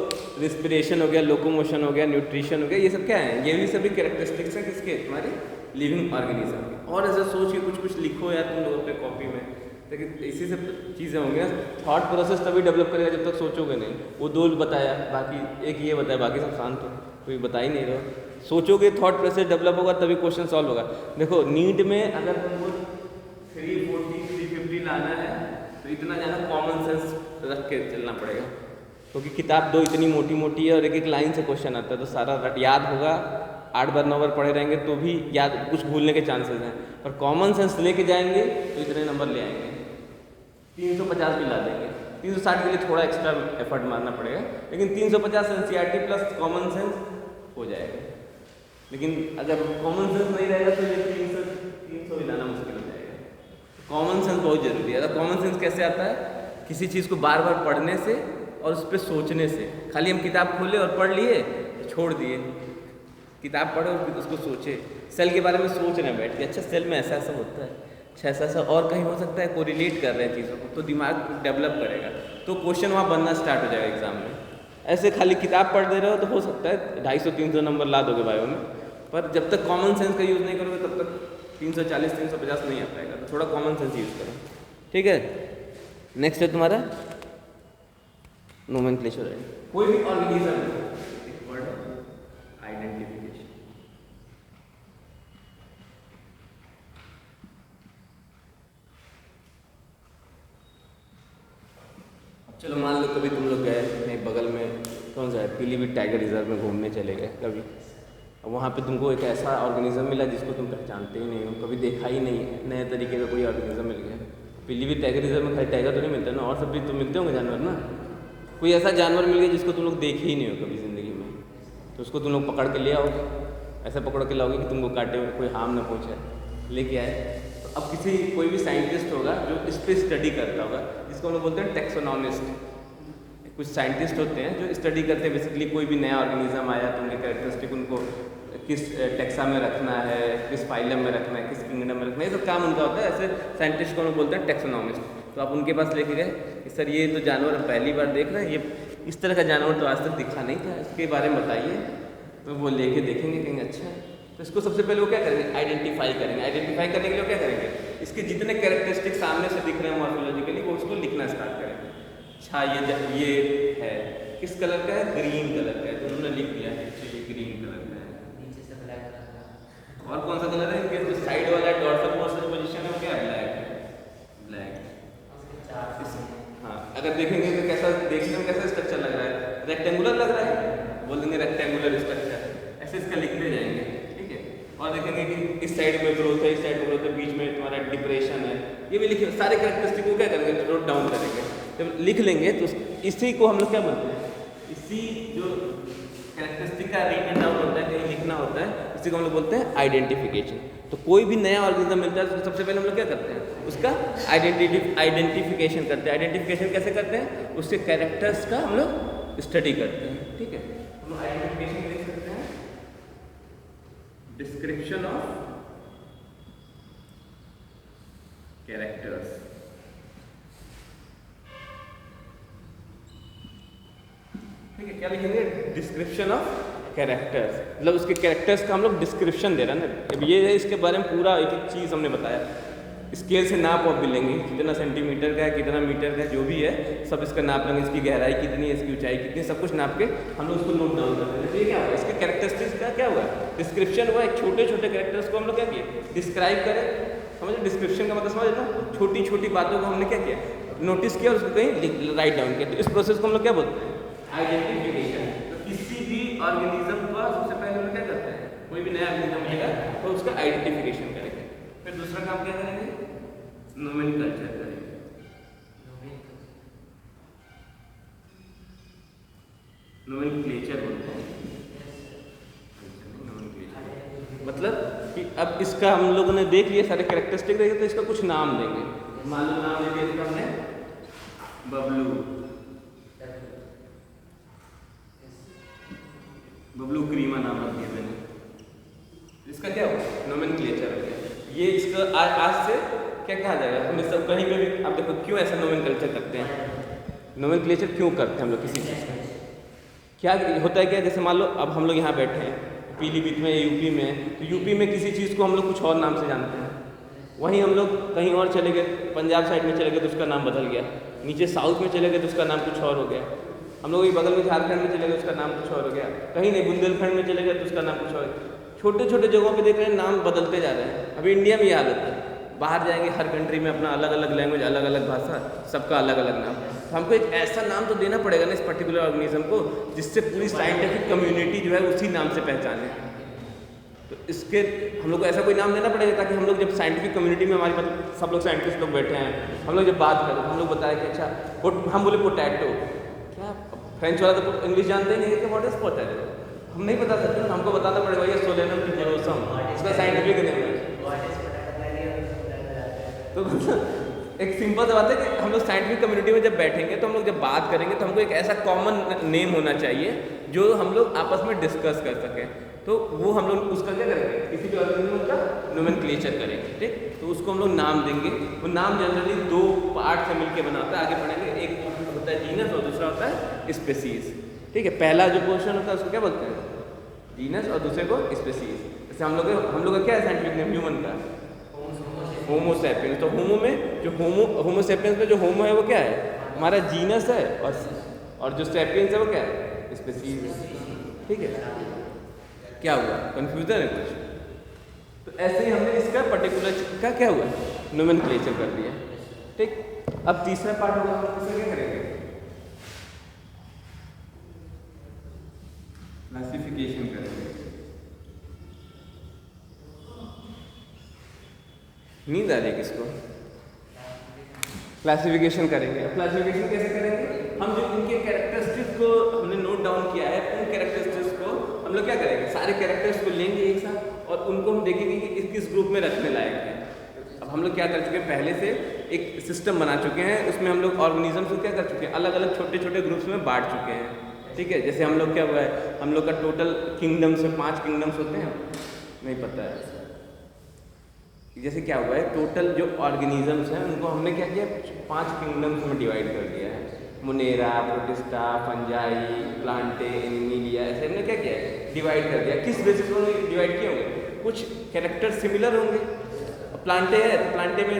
रिस्पिरेशन हो गया, लोकोमोशन हो गया, न्यूट्रिशन हो गया, ये सब क्या है? ये भी सभी कैरेक्टरिस्टिक्स हैं किसके? तुम्हारे लिविंग ऑर्गेनिज्म के। और ऐसा सोच के कुछ लिखो यार तुम लोग अपने कॉपी में, लेकिन इसी सब चीज़ें होंगी ना। थॉट प्रोसेस तभी डेवलप करेगा जब तक सोचोगे नहीं। वो दो बताया, बाकी एक ये बताया, बाकी सब शांत हो, कोई बता ही नहीं रहो। सोचोगे, थॉट प्रोसेस डेवलप होगा तभी क्वेश्चन सॉल्व होगा। देखो, नीट में अगर तुमको 340 350 लाना है तो इतना ज़्यादा कॉमन सेंस रख के चलना पड़ेगा, क्योंकि किताब दो इतनी मोटी मोटी है और एक एक लाइन से क्वेश्चन आता है, तो सारा याद होगा। 8 बार 9 बार पढ़े रहेंगे तो भी याद, कुछ भूलने के चांसेस हैं। पर कॉमन सेंस लेके जाएंगे तो इतने नंबर ले आएंगे, 350 भी ला देंगे। 360 के लिए थोड़ा एक्स्ट्रा एफर्ट मारना पड़ेगा, लेकिन 350 एनसीईआरटी प्लस कॉमन सेंस हो जाएगा। लेकिन अगर कॉमन सेंस नहीं रहेगा तो ये 300 भी लाना मुश्किल हो जाएगा। कॉमन सेंस बहुत जरूरी है। कॉमन सेंस कैसे आता है? किसी चीज़ को बार बार पढ़ने से और उस पर सोचने से। खाली हम किताब खोले और पढ़ लिए, छोड़ दिए। किताब पढ़ो और उसको सोचे, सेल के बारे में सोच रहे बैठ के, अच्छा सेल में ऐसा ऐसा होता है, अच्छा ऐसा ऐसा और कहीं हो सकता है, कोरिलेट कर रहे हैं चीज़ों को, तो दिमाग डेवलप करेगा, तो क्वेश्चन वहाँ बनना स्टार्ट हो जाएगा एग्जाम में। ऐसे खाली किताब पढ़ दे रहे हो तो हो सकता है 250-300 नंबर ला दोगे बायो में, पर जब तक कॉमन सेंस का यूज़ नहीं करोगे तब तक 340-350 नहीं आ पाएगा। तो थोड़ा कॉमन सेंस यूज़ करो, ठीक है। नेक्स्ट है तुम्हारा नोमेनक्लेचर है। कोई भी ऑर्गेनिज्म आइडेंटिफिकेशन। चलो मान लो कभी तुम लोग गए अपने बगल में, कौन सा है, पीलीभीत टाइगर रिजर्व में घूमने चले गए कभी, अब वहाँ पे तुमको एक ऐसा ऑर्गेनिज्म मिला जिसको तुम पहचानते ही नहीं हो, कभी देखा ही नहीं है, नए तरीके का कोई ऑर्गेनिज्म मिल गया। पीलीभीत टाइगर रिजर्व में खाली टाइगर तो नहीं मिलता ना, और सब भी तो मिलते होंगे जानवर ना। कोई ऐसा जानवर मिल गया जिसको तुम लोग देखे ही नहीं हो कभी ज़िंदगी में, तो उसको तुम लोग पकड़ के ले आओगे, ऐसा पकड़ के लाओगे कि तुमको काटे हुए कोई हार्म ना पहुँचे, लेके आए। तो अब कोई भी साइंटिस्ट होगा जो इस पर स्टडी करता होगा, जिसको हम लोग बोलते हैं टैक्सोनॉमिस्ट। कुछ साइंटिस्ट होते हैं जो स्टडी करते हैं बेसिकली, कोई भी नया ऑर्गेनिज्म आया तो उनके कैरेक्टरिस्टिक उनको किस टैक्सा में रखना है, किस फाइलम में रखना है, किस किंगडम में रखना है, ये सब काम उनका होता है। ऐसे साइंटिस्ट को हम लोग बोलते हैं टैक्सोनॉमिस्ट। तो आप उनके पास लेके गए कि सर ये तो जानवर हम पहली बार देख रहे हैं, ये इस तरह का जानवर तो आज तक दिखा नहीं था, इसके बारे में बताइए। तो वो लेके देखेंगे, कहेंगे अच्छा है। तो इसको सबसे पहले वो क्या करेंगे, आइडेंटिफाई करेंगे। आइडेंटिफाई करने के लिए क्या करेंगे, इसके जितने कैरेक्टरिस्टिक सामने से दिख रहे हैं मॉर्फोलॉजिकली, वो उसको लिखना स्टार्ट करेंगे। अच्छा ये है, किस कलर का है, ग्रीन कलर का है, तो उन्होंने लिख दिया है ये ग्रीन कलर का है। नीचे से ब्लैक कलर का, और कौन सा कलर है, इनके जो साइड वाला डॉर्सल पोर्शन पोजीशन है कैरेक्टरिस्टिक्स इसका लिखते जाएंगे, ठीक है। और देखेंगे कि इस साइड में ग्रोथ है, इस साइड में ग्रोथ है, बीच में तुम्हारा डिप्रेशन है, ये भी लिखे। सारे कैरेक्टरिस्टिक को क्या करेंगे, नोट डाउन करेंगे। जब लिख लेंगे तो इसी को हम लोग क्या बोलते हैं, इसी जो कैरेक्टरिस्टिक का रिटन डाउन होता है, कहीं लिखना होता है, इसी को हम लोग बोलते हैं आइडेंटिफिकेशन। तो कोई भी नया ऑर्गेनिज्म मिलता है तो सबसे पहले हम लोग क्या करते हैं, उसका आइडेंटिफिकेशन करते हैं। आइडेंटिफिकेशन कैसे करते हैं, उसके कैरेक्टर्स का हम लोग स्टडी करते हैं, ठीक है। हम लोग आइडेंटिफिकेशन लिख सकते हैं, डिस्क्रिप्शन ऑफ कैरेक्टर्स, ठीक है। क्या लिखेंगे, डिस्क्रिप्शन ऑफ कैरेक्टर्स, मतलब उसके कैरेक्टर्स का हम लोग डिस्क्रिप्शन दे रहे हैं ना। अब ये है, इसके बारे में पूरा एक एक चीज़ हमने बताया। स्केल से नाप आप भी लेंगे, कितना सेंटीमीटर का है, कितना मीटर का है, जो भी है सब इसका नाप लेंगे। इसकी गहराई कितनी है, इसकी ऊंचाई कितनी, सब कुछ नाप के हम लोग उसको नोट डाउन कर देंगे। तो ये क्या हुआ, इसके कैरेक्टरिस्टिक्स का क्या हुआ, डिस्क्रिप्शन हुआ। एक छोटे छोटे कैरेक्टर्स को हम लोग क्या किए, डिस्क्राइब करें। समझे, डिस्क्रिप्शन का मतलब समझ लो, छोटी छोटी बातों को हमने क्या किया, नोटिस किया और उसको कहीं राइट डाउन किया। तो इस प्रोसेस को हम लोग क्या बोलते हैं, आइडेंटिफिकेशन। तो किसी भी ऑर्गेनिज्म का सबसे पहले हम क्या करते हैं, कोई भी नया ऑर्गेनिज्म मिलेगा तो उसका आइडेंटिफिकेशन करेंगे। फिर दूसरा काम क्या करेंगे, नोमेनक्लेचर करेंगे। नोमेनक्लेचर बोलते हैं, मतलब कि अब इसका हम लोगों ने देख लिया, सारे कैरेक्टरिस्टिक देखे, तो इसका कुछ नाम देंगे। मान लो नाम दे दिया इसका हमने बबलू, बबलू क्रीमा नाम रख दिया मैंने। इसका क्या हुआ, नोमेनक्लेचर हो गया। ये इसका आज से क्या कहा जाएगा, हम इस सब कहीं पे भी आप देखो क्यों ऐसा नोमेनक्लेचर करते हैं, नोमेनक्लेचर क्यों करते हैं हम लोग किसी चीज़ का, क्या होता है क्या, जैसे मान लो अब हम लोग यहाँ बैठे हैं पीलीभीत में, यूपी में, तो यूपी में किसी चीज़ को हम लोग कुछ और नाम से जानते हैं, वहीं हम लोग कहीं और चले गए, पंजाब साइड में चले गए तो उसका नाम बदल गया, नीचे साउथ में चले गए तो उसका नाम कुछ और हो गया, हम लोग बगल में झारखंड में चले गए उसका नाम कुछ और हो गया, कहीं नहीं बुंदेलखंड में चले गए तो उसका नाम कुछ और। छोटे छोटे जगहों पे देख रहे हैं नाम बदलते जा रहे हैं। अभी इंडिया में ये हालत है, बाहर जाएंगे हर कंट्री में अपना अलग अलग लैंग्वेज, अलग अलग भाषा, सबका अलग अलग नाम। तो हमको एक ऐसा नाम तो देना पड़ेगा ना इस पर्टिकुलर ऑर्गेनिज्म को, जिससे पूरी साइंटिफिक कम्युनिटी जो है उसी नाम से पहचाने। तो इसके हम लोग को ऐसा कोई नाम देना पड़ेगा ताकि हम लोग जब साइंटिफिक कम्युनिटी में हमारे मतलब सब लोग साइंटिस्ट लोग बैठे हैं, हम लोग जब बात करें तो हम लोग बताएं कि अच्छा हम बोले पोटैटो, क्या फ्रेंच वाला तो इंग्लिश जानते ही नहीं है कि व्हाट इज पोटैटो, हम नहीं बता सकते, हमको बताना पड़ेगा ये सोलेनम ट्यूबरोसम, इसका साइंटिफिक नेम है। तो एक सिंपल सा बात है कि हम लोग साइंटिफिक कम्युनिटी में जब बैठेंगे तो हम लोग जब बात करेंगे तो हमको एक ऐसा कॉमन नेम होना चाहिए जो हम लोग आपस में डिस्कस कर सकें। तो वो हम लोग उसका क्या करेंगे, किसी भी ऑर्गेनिज्म का नोमेनक्लेचर करेंगे, ठीक। तो उसको हम लोग नाम देंगे। वो नाम जनरली दो पार्ट से मिलकर बना होता है, आगे पढ़ेंगे। एक होता है जीनस और दूसरा होता है स्पेसीज, ठीक है। पहला जो पोर्शन होता है उसको क्या बोलते हैं, जीनस, और दूसरे को स्पेसीज। जैसे हम लोग का क्या है साइंटिफिक नेम ह्यूमन का, होमो सैपियंस। तो होमो में जो होमो सैपियंस में जो होमो है वो क्या है, हमारा जीनस है, और जो सैपियंस है वो क्या है, स्पेसीज है, ठीक है। क्या हुआ, कंफ्यूजन है कुछ, तो ऐसे ही हमने इसका पर्टिकुलर का क्या हुआ, नोमेनक्लेचर कर दिया, ठीक। अब तीसरा पार्ट होगा, हम इसमें क्या करेंगे, क्लासिफिकेशन करेंगे। नींद आ रही है किसको, क्लासिफिकेशन करेंगे। अब क्लासिफिकेशन कैसे करेंगे, हम जो इनके कैरेक्टरिस्टिक्स को हमने नोट डाउन किया है, उन कैरेक्टरिस्टिक्स को हम लोग क्या करेंगे, सारे कैरेक्टर्स को लेंगे एक साथ और उनको हम देखेंगे कि किस किस ग्रुप में रखने लायक है। अब हम लोग क्या कर चुके हैं, पहले से एक सिस्टम बना चुके हैं, उसमें हम लोग ऑर्गेनिजम्स को क्या कर चुके हैं, अलग अलग छोटे छोटे ग्रुप्स में बांट चुके हैं, ठीक है। जैसे हम लोग क्या हुआ है, हम लोग का टोटल किंगडम्स में 5 किंगडम्स होते हैं, नहीं पता है। जैसे क्या हुआ है, टोटल जो ऑर्गेनिजम्स हैं उनको हमने क्या किया, 5 किंगडम्स में डिवाइड कर दिया है। Monera, protista, fungi, Plantae, Animalia, ऐसे हमने क्या किया है, डिवाइड कर दिया। किस बेसिस पर डिवाइड किए होंगे, कुछ कैरेक्टर सिमिलर होंगे। प्लांटे है तो प्लांटे में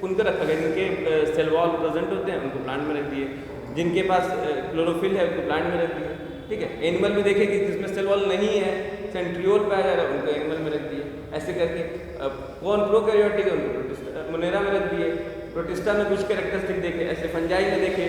उनको रखा गया, जिनके सेल वॉल प्रेजेंट होते हैं उनको प्लांट में रख दिए, जिनके पास क्लोरोफिल है उनको प्लांट में रख दिए, ठीक है। एनिमल में देखें कि जिसमें सेल वॉल नहीं है, सेंट्रियोल पाया जा रहा है, उनको एनिमल में रख दिए। ऐसे करके कौन प्रोकैरियोटिक है उनको मोनेरा में रख दिए। प्रोटिस्टा में कुछ कैरेक्टरिस्टिक देखे, ऐसे फंजाई में देखे,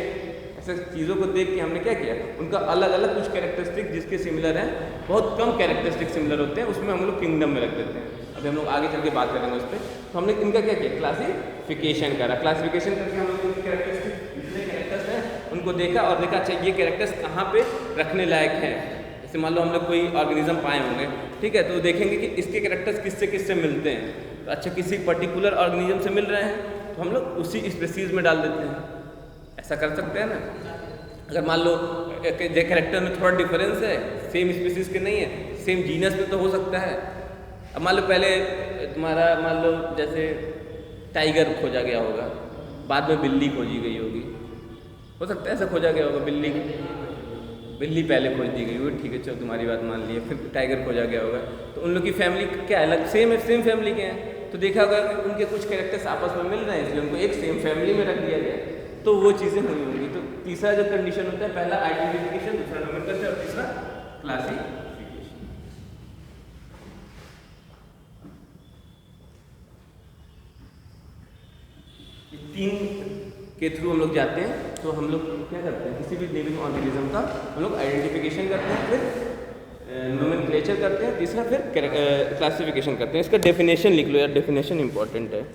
ऐसे चीज़ों को देख के हमने क्या किया, उनका अलग अलग कुछ कैरेक्टरिस्टिक जिसके सिमिलर हैं, बहुत कम कैरेक्टरिस्टिक सिमिलर होते हैं, उसमें हम लोग किंगडम में रख देते हैं। अभी हम लोग आगे चल के बात करेंगे उस पर। तो हमने इनका क्या किया, क्लासिफिकेशन करा। क्लासिफिकेशन करके हम लोग इनके कैरेक्टरिस्टिक जितने कैरेक्टर्स हैं उनको देखा और देखा अच्छा ये कैरेक्टर्स कहाँ पे रखने लायक हैं। जैसे मान लो हम लोग कोई ऑर्गेनिज्म पाए होंगे, ठीक है, तो देखेंगे कि इसके कैरेक्टर्स किससे किससे मिलते हैं। तो अच्छा किसी पर्टिकुलर ऑर्गेनिज्म से मिल रहे हैं तो हम लोग उसी स्पीसीज में डाल देते हैं। ऐसा कर सकते हैं ना। अगर मान लो कैरेक्टर में थोड़ा डिफरेंस है, सेम स्पीसीज के नहीं है, सेम जीनस में तो हो सकता है। अब मान लो पहले तुम्हारा मान लो जैसे टाइगर खोजा गया होगा, बाद में बिल्ली खोजी गई होगी, हो सकता है ऐसा खोजा गया होगा। बिल्ली पहले खोज दी गई होगी, ठीक है चलो तुम्हारी बात मान लिया, फिर टाइगर खोजा गया होगा। तो उन लोग की फैमिली क्या अलग सेम फैमिली के हैं, तो देखा होगा कि उनके कुछ कैरेक्टर्स आपस में मिल रहे हैं, इसलिए उनको एक सेम फैमिली में रख दिया गया, तो वो चीज़ें हुई होंगी। तो तीसरा जो कंडीशन होता है, पहला आइडेंटिफिकेशन, दूसरा नोमेनक्लेचर और तीसरा क्लासिफिकेशन। तीन के थ्रू हम लोग जाते हैं। तो हम लोग क्या करते हैं, किसी भी लिविंग ऑर्गेनिज्म का हम लोग आइडेंटिफिकेशन करते हैं, फिर नोमेनक्लेचर करते हैं, तीसरा फिर क्लासिफिकेशन करते हैं। इसका डेफिनेशन लिख लो यार, डेफिनेशन इंपॉर्टेंट है।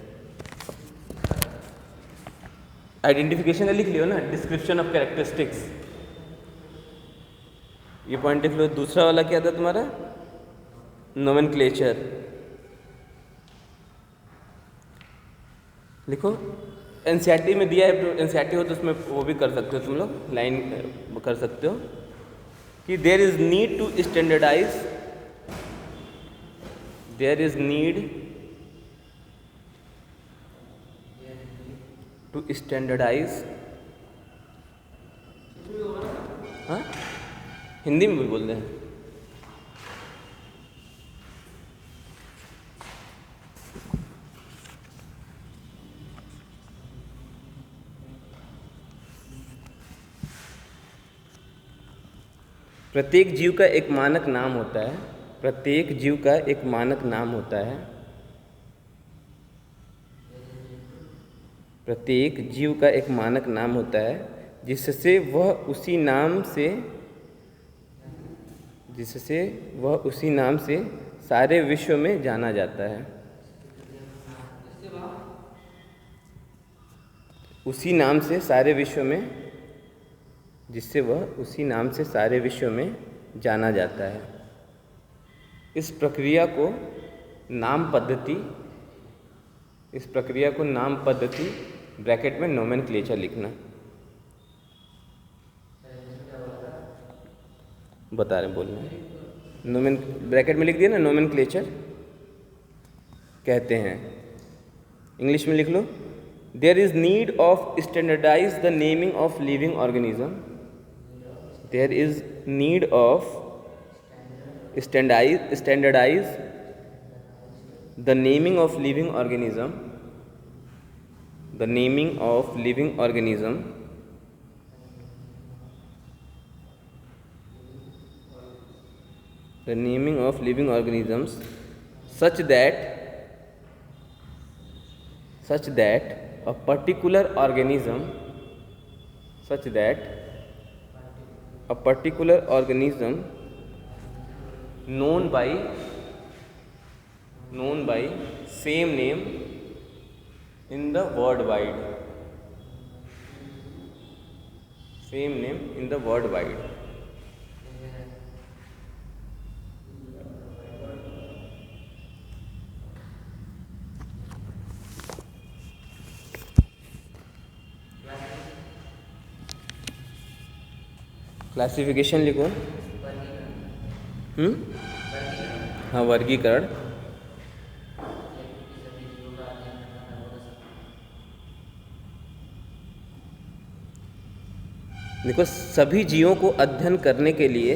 आइडेंटिफिकेशन का लिख लियो ना, डिस्क्रिप्शन ऑफ कैरेक्टरिस्टिक्स, ये पॉइंट लिख लो। दूसरा वाला क्या था तुम्हारा, नोमेनक्लेचर लिखो। एनसीईआरटी में दिया है, एनसीईआरटी हो तो उसमें वो भी कर सकते हो तुम लोग, लाइन कर सकते हो कि there is need to standardise, there is need to standardise, हाँ हिंदी में भी बोल रहे हैं। प्रत्येक जीव का एक मानक नाम होता है, प्रत्येक जीव का एक मानक नाम होता है, प्रत्येक जीव का एक मानक नाम होता है जिससे वह उसी नाम से सारे विश्व में जाना जाता है। उसी नाम से सारे विश्व में, जिससे वह उसी नाम से सारे विश्व में जाना जाता है। इस प्रक्रिया को नाम पद्धति ब्रैकेट में नोमेनक्लेचर लिखना। बता रहे बोलना, ब्रैकेट में लिख दिया ना, नोमेनक्लेचर कहते हैं। इंग्लिश में लिख लो, there is need of standardise the naming of living organism, there is need of standardize the naming of living organism, the naming of living organism, the naming of living organisms such that a particular organism known by same name in the worldwide, same name in the worldwide, classification लिखो। हाँ वर्गीकरण, देखो सभी जीवों को अध्ययन करने के लिए,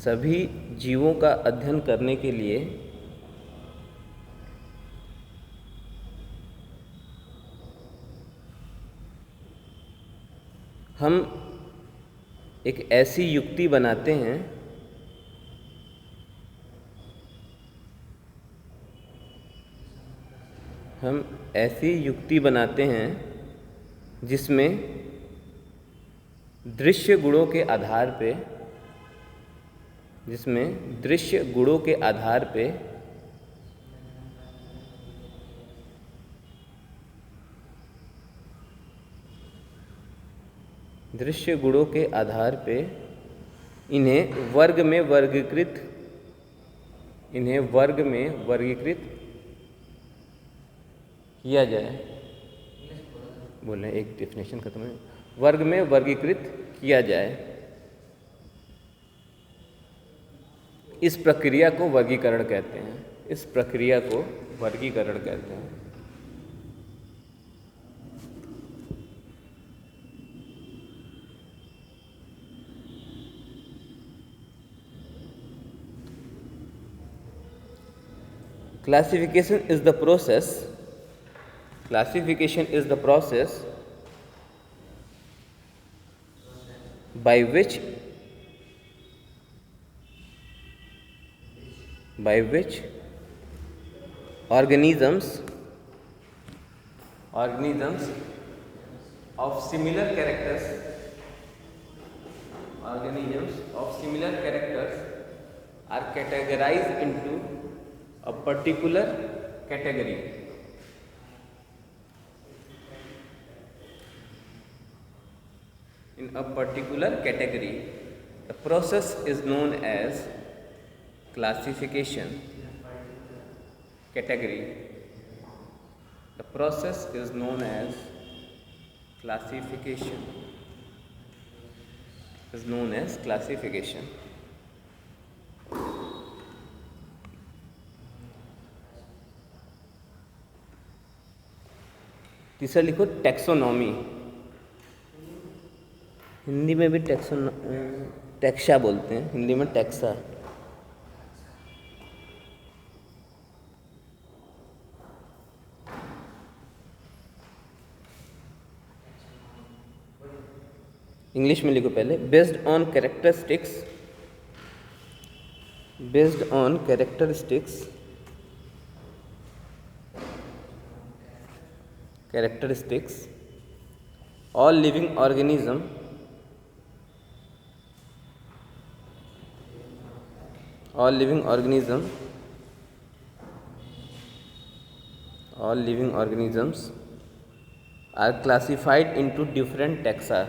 सभी जीवों का अध्ययन करने के लिए हम एक ऐसी युक्ति बनाते हैं, हम ऐसी युक्ति बनाते हैं जिसमें दृश्य गुणों के आधार पे दृश्य गुणों के आधार पे इन्हें वर्ग में वर्गीकृत किया जाए। बोल रहे हैं, एक डेफिनेशन खत्म है। वर्ग में वर्गीकृत किया जाए। इस प्रक्रिया को वर्गीकरण कहते हैं। Classification is the process by which organisms of similar characters are categorized into a particular category. In a particular category, the process is known as classification. Category. The process is known as classification. तीसरा लिखो taxonomy. Hindi में भी taxa बोलते हैं, हिंदी में taxa. English में लिखो पहले। Based on characteristics all living organisms are classified into different taxa.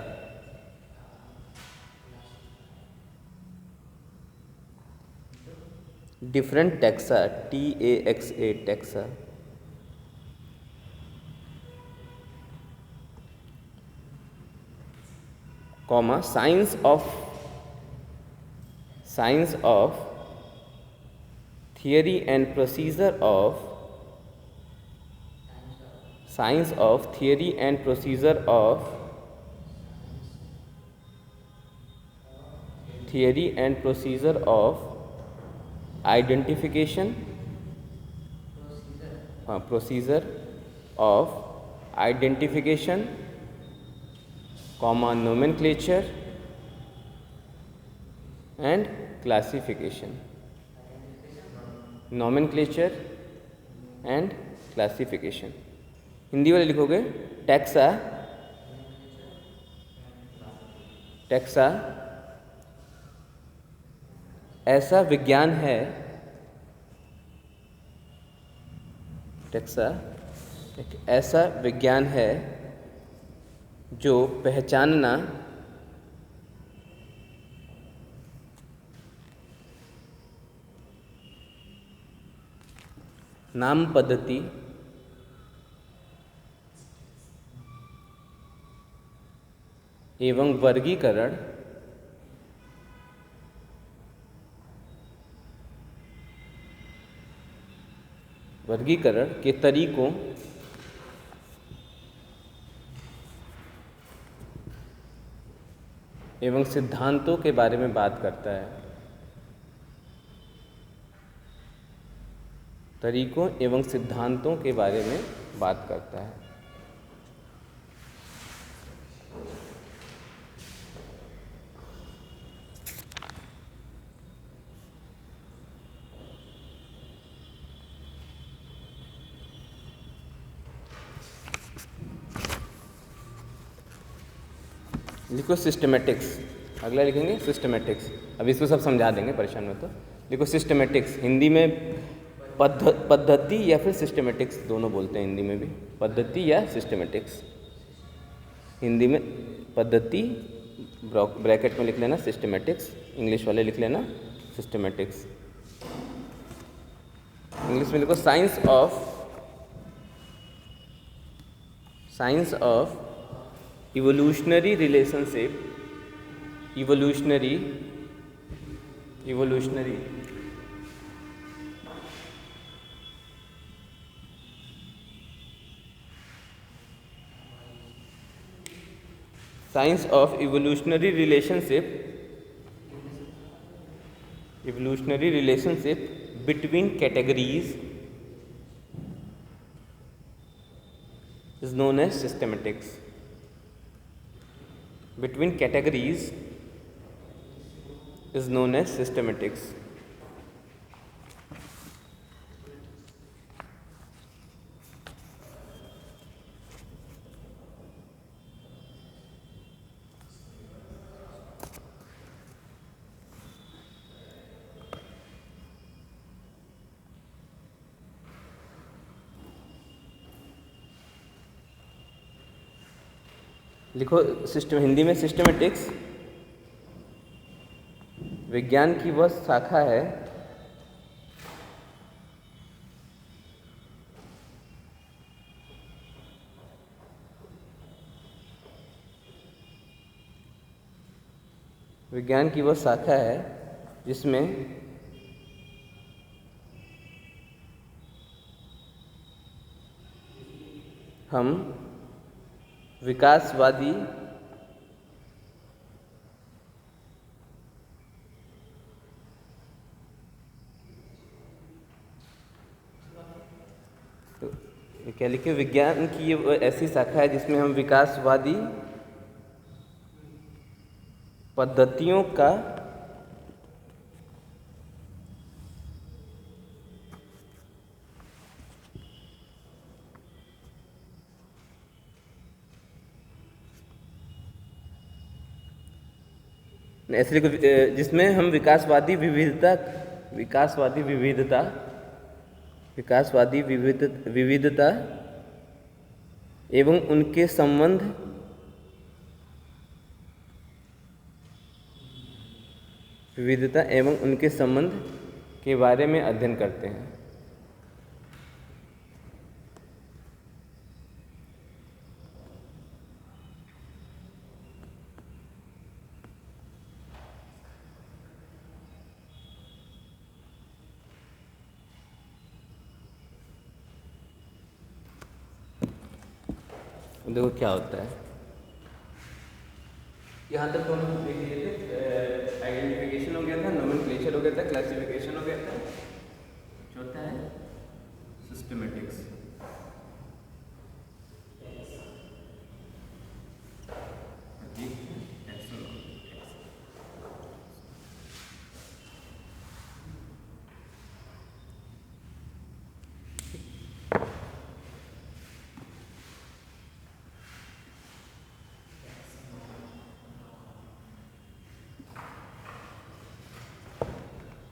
Taxa. Comma, science of theory and procedure of identification comma, nomenclature and classification. Hindi वाले लिखोगे टैक्सा ऐसा विज्ञान है, एक ऐसा विज्ञान है जो पहचानना नाम पद्धति एवं वर्गीकरण के तरीकों एवं सिद्धांतों के बारे में बात करता है। तरीकों एवं सिद्धांतों के बारे में बात करता है। लिखो सिस्टमेटिक्स, अगला लिखेंगे सिस्टमेटिक्स। अब इसको सब समझा देंगे, परेशान में तो। लिखो सिस्टमेटिक्स, हिंदी में पद्धति या फिर सिस्टमेटिक्स दोनों बोलते हैं हिंदी में भी, पद्धति या सिस्टमेटिक्स। हिंदी में पद्धति ब्रैकेट में लिख लेना सिस्टमेटिक्स, इंग्लिश वाले लिख लेना सिस्टमेटिक्स। इंग्लिश में लिखो science of evolutionary relationship, evolutionary science of evolutionary relationship between categories is known as systematics. Between categories is known as systematics. लिखो सिस्टम, हिंदी में सिस्टमेटिक्स विज्ञान की वह शाखा है जिसमें हम विकासवादी तो क्या लिखे, विज्ञान की ये ऐसी शाखा है जिसमें हम विकासवादी पद्धतियों का ऐसे लिखो, जिसमें हम विकासवादी विविधता एवं उनके संबंध के बारे में अध्ययन करते हैं। देखो क्या होता है, यहाँ तक तो हम देख लिए थे, आइडेंटिफिकेशन हो गया था, नोमेनक्लेचर हो गया था, क्लासिफिकेशन हो गया था, चौथा है सिस्टमेटिक्स।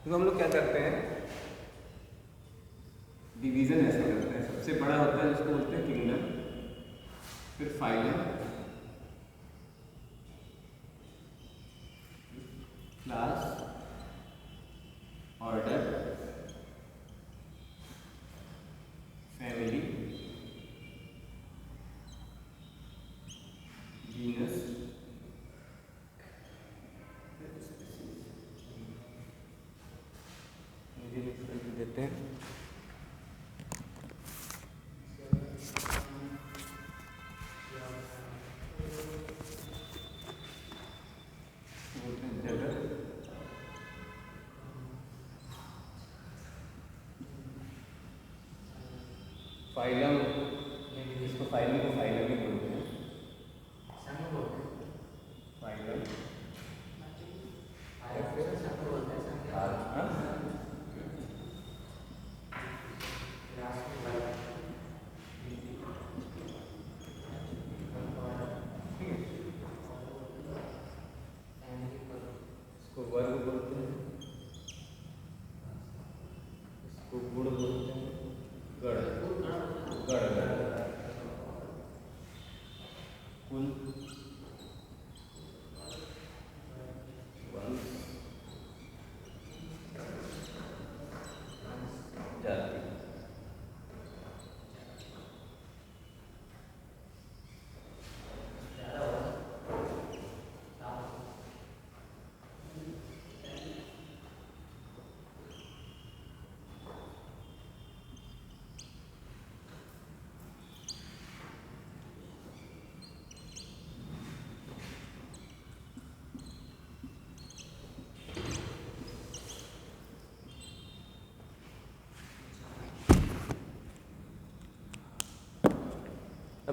तो हम लोग क्या करते हैं, डिवीजन ऐसे करते हैं। सबसे बड़ा होता है जिसको बोलते हैं किंगडम, फिर phylum, class, order, family, genus, देते हैं। फाइलम, इसको फाइलम ही बोलते हैं। फाइलम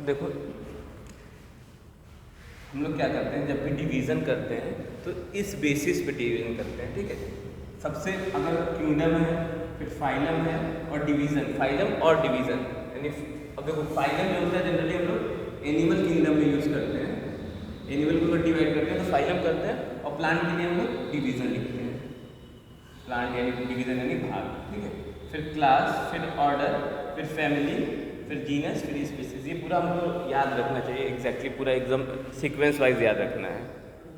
देखो हम लोग क्या करते हैं, जब भी डिवीज़न करते हैं तो इस बेसिस पे डिवीज़न करते हैं, ठीक है। सबसे अगर किंगडम है, फिर फाइलम है और डिवीज़न, फाइलम और डिवीज़न, यानी अब देखो फाइलम जो होता है जनरली हम लोग एनिमल किंगडम में यूज़ करते हैं, एनिमल को डिवाइड करते हैं तो फाइलम करते हैं, और प्लांट के लिए हम लोग डिवीज़न लिखते हैं, प्लांट यानी डिवीज़न यानी भाग, ठीक है। फिर क्लास, फिर ऑर्डर, फिर फैमिली, फिर जीनस, फिर स्पीसीज। ये पूरा हमको याद रखना चाहिए एग्जैक्टली, पूरा एकदम सीक्वेंस वाइज याद रखना है।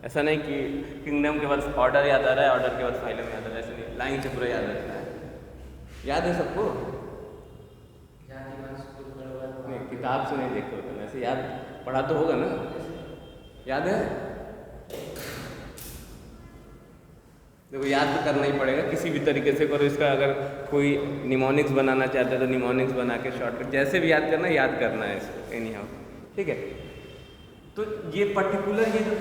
ऐसा नहीं कि किंगडम के बाद ऑर्डर याद आ रहा है, ऑर्डर के बाद फाइलम याद आ रहा है, ऐसा नहीं, लाइन से पूरा याद रखना है। याद है सबको? नहीं, किताब से नहीं देखते होते, ऐसे याद पढ़ा तो होगा ना, याद है? देखो याद तो करना ही पड़ेगा किसी भी तरीके से करो इसका। अगर कोई निमोनिक्स बनाना चाहता है तो निमोनिक्स बना के शॉर्टकट जैसे भी याद करना है इसको एनी हाउ, ठीक है। तो ये पर्टिकुलर ये जो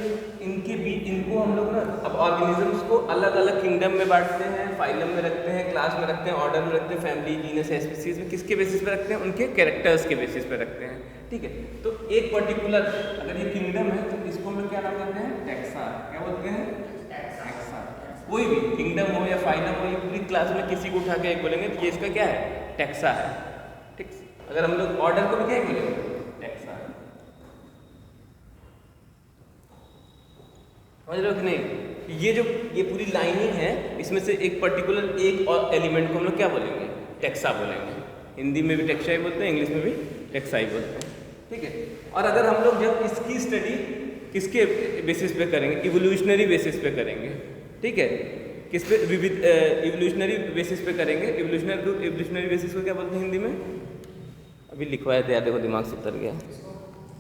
इनको हम लोग ना अब ऑर्गेनिजम्स को अलग अलग किंगडम में बांटते हैं, फाइलम में रखते हैं, क्लास में रखते हैं, ऑर्डर में रखते हैं, फैमिली, जीनस, स्पीसीज में किसके बेसिस पे रखते हैं? उनके कैरेक्टर्स के बेसिस पे रखते हैं, ठीक है। तो एक पर्टिकुलर अगर ये किंगडम है तो इसको हम लोग क्या नाम देते हैं? टैक्सा। क्या बोलते हैं? टैक्सा। कोई भी किंगडम हो या फाइलम हो, ये पूरी क्लास में किसी को उठा के एक बोलेंगे तो ये इसका क्या है? टैक्सा है, ठीक। अगर हम लोग ऑर्डर को भी क्या बोलेंगे? टैक्सा। समझ रहे हो कि नहीं? ये पूरी लाइनिंग है, इसमें से एक पर्टिकुलर एक और एलिमेंट को हम लोग क्या बोलेंगे? टैक्सा बोलेंगे। हिंदी में भी टैक्सा ही बोलते हैं, इंग्लिश में भी टैक्सा ही बोलते हैं, ठीक है। और अगर हम लोग जब इसकी स्टडी किसके बेसिस पे करेंगे? इवोल्यूशनरी बेसिस पे करेंगे, ठीक है। किस पे? विविध इवोल्यूशनरी बेसिस पे करेंगे। इवोल्यूशनरी बेसिस को क्या बोलते हैं हिंदी में? अभी लिखवाया था यार, देखो दिमाग से उतर गया।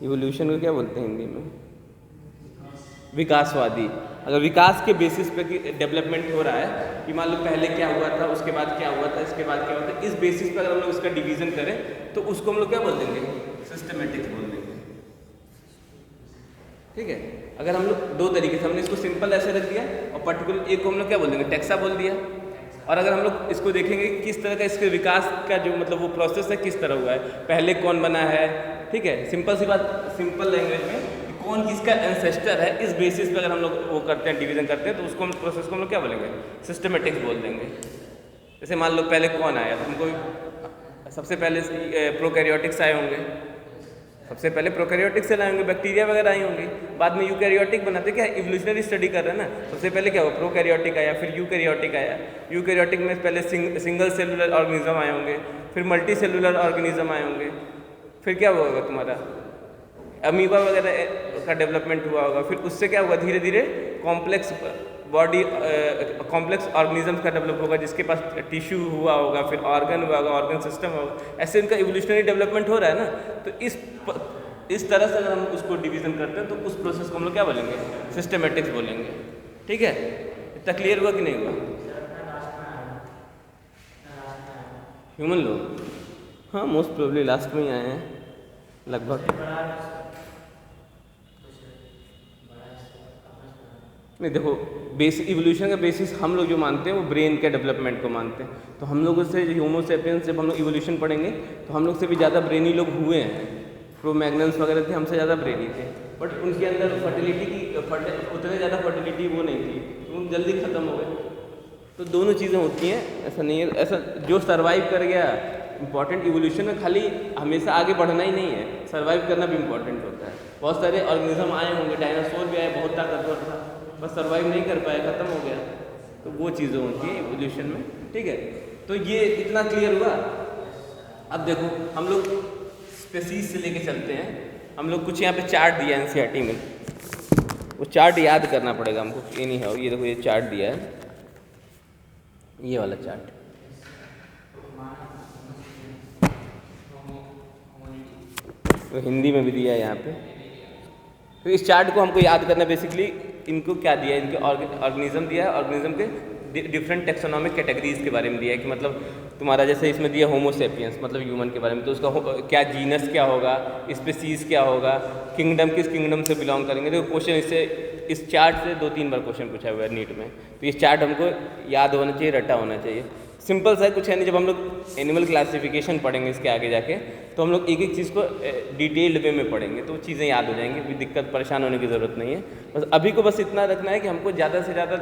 इवोल्यूशन को क्या बोलते हैं हिंदी में? विकासवादी। अगर विकास के बेसिस पे डेवलपमेंट हो रहा है कि मान लो पहले क्या हुआ था, उसके बाद क्या हुआ था, इसके बाद क्या हुआ था, इस बेसिस पे अगर हम लोग इसका डिवीजन करें तो उसको हम लोग क्या बोल देंगे? सिस्टमेटिक्स बोल देंगे, ठीक है। अगर हम लोग दो तरीके से, हमने इसको सिंपल ऐसे रख दिया और पर्टिकुलर एक को हम लोग क्या बोल देंगे? टैक्सा बोल दिया। और अगर हम लोग इसको देखेंगे किस तरह का इसके विकास का जो मतलब वो प्रोसेस है किस तरह हुआ है, पहले कौन बना है, ठीक है। सिंपल सी बात, सिंपल लैंग्वेज में कौन किसका एंसेस्टर है, इस बेसिस पे अगर हम लोग वो करते हैं, डिवीजन करते हैं, तो उसको हम प्रोसेस को हम लोग क्या बोलेंगे? सिस्टमेटिक्स बोल देंगे। जैसे मान लो पहले कौन आया, तुमको सबसे पहले प्रोकैरियोटिक्स आए होंगे, सबसे पहले प्रोकैरियोटिक्स से लाए होंगे, बैक्टीरिया वगैरह आई होंगी, बाद में यूकैरियोटिक बनाते। क्या इवोल्यूशनरी स्टडी कर रहे हैं ना, सबसे पहले क्या हुआ? प्रोकैरियोटिक आया, फिर यूकैरियोटिक आया। यूकैरियोटिक में पहले सिंगल सेलुलर ऑर्गेनिज्म आए होंगे, फिर मल्टी सेलुलर ऑर्गेनिज्म आए होंगे, फिर क्या हुआ होगा तुम्हारा? अमीबा वगैरह का डेवलपमेंट हुआ होगा। फिर उससे क्या हुआ? धीरे धीरे कॉम्प्लेक्स बॉडी, कॉम्प्लेक्स ऑर्गेनिजम्स का डेवलप होगा, जिसके पास टिश्यू हुआ होगा, फिर ऑर्गन हुआ होगा, ऑर्गन सिस्टम होगा। ऐसे इनका इवोल्यूशनरी डेवलपमेंट हो रहा है ना। तो इस तरह से अगर हम उसको डिवीजन करते हैं तो उस प्रोसेस को हम लोग क्या बोलेंगे? सिस्टमेटिक्स बोलेंगे, ठीक है। इतना क्लियर हुआ कि नहीं हुआ? ह्यूमन लोग, हाँ मोस्ट प्रोबेबली लास्ट में ही आए हैं लगभग। नहीं देखो, बेसिक इवोल्यूशन का बेसिस हम लोग जो मानते हैं वो ब्रेन के डेवलपमेंट को मानते हैं। तो हम लोगों से होमो सेपियंस, जब हम लोग इवोल्यूशन पढ़ेंगे तो हम लोग से भी ज़्यादा ब्रेनी लोग हुए हैं। क्रो-मैग्नन्स वगैरह थे, हमसे ज़्यादा ब्रेनी थे, बट उनके अंदर फर्टिलिटी की उतने ज़्यादा फर्टिलिटी वो नहीं थी, तो वो जल्दी ख़त्म हो गए। तो दोनों चीज़ें होती हैं, ऐसा नहीं है। ऐसा जो सर्वाइव कर गया, इंपॉर्टेंट इवोल्यूशन में खाली हमेशा आगे बढ़ना ही नहीं है, सर्वाइव करना भी इंपॉर्टेंट होता है। बहुत सारे ऑर्गेनिज्म आए होंगे, डायनासोर भी आए, बहुत ताकतवर था, बस सर्वाइव नहीं कर पाया, ख़त्म हो गया। तो वो चीज़ें होती हैं इवोल्यूशन में, ठीक है। तो ये इतना क्लियर हुआ। अब देखो हम लोग स्पेसीज से लेके चलते हैं। हम लोग कुछ यहाँ पे चार्ट दिया है एनसीईआरटी में, वो चार्ट याद करना पड़ेगा हमको। ये नहीं है, ये देखो ये चार्ट दिया है, ये वाला चार्ट। तो हिंदी में भी दिया है यहाँ पे। तो इस चार्ट को हमको याद करना, बेसिकली इनको क्या दिया है, इनके ऑर्गेनिज्म दिया है, ऑर्गेनिज्म के डिफरेंट टेक्सोनॉमिक कैटेगरीज के बारे में दिया है कि मतलब तुम्हारा जैसे इसमें दिया होमो सेपियंस, मतलब ह्यूमन के बारे में, तो उसका क्या जीनस क्या होगा, स्पीसीज क्या होगा, किंगडम किस किंगडम से बिलोंग करेंगे। तो क्वेश्चन इससे, इस चार्ट से 2-3 बार क्वेश्चन पूछा हुआ है नीट में। तो ये चार्ट हमको याद होना चाहिए, रटा होना चाहिए। सिंपल सा है, कुछ है नहीं। जब हम लोग एनिमल क्लासिफिकेशन पढ़ेंगे इसके आगे जाके, तो हम लोग एक एक चीज़ को डिटेल्ड वे में पढ़ेंगे, तो वो चीज़ें याद हो जाएंगी, कोई दिक्कत परेशान होने की ज़रूरत नहीं है। बस अभी को बस इतना रखना है कि हमको ज़्यादा से ज़्यादा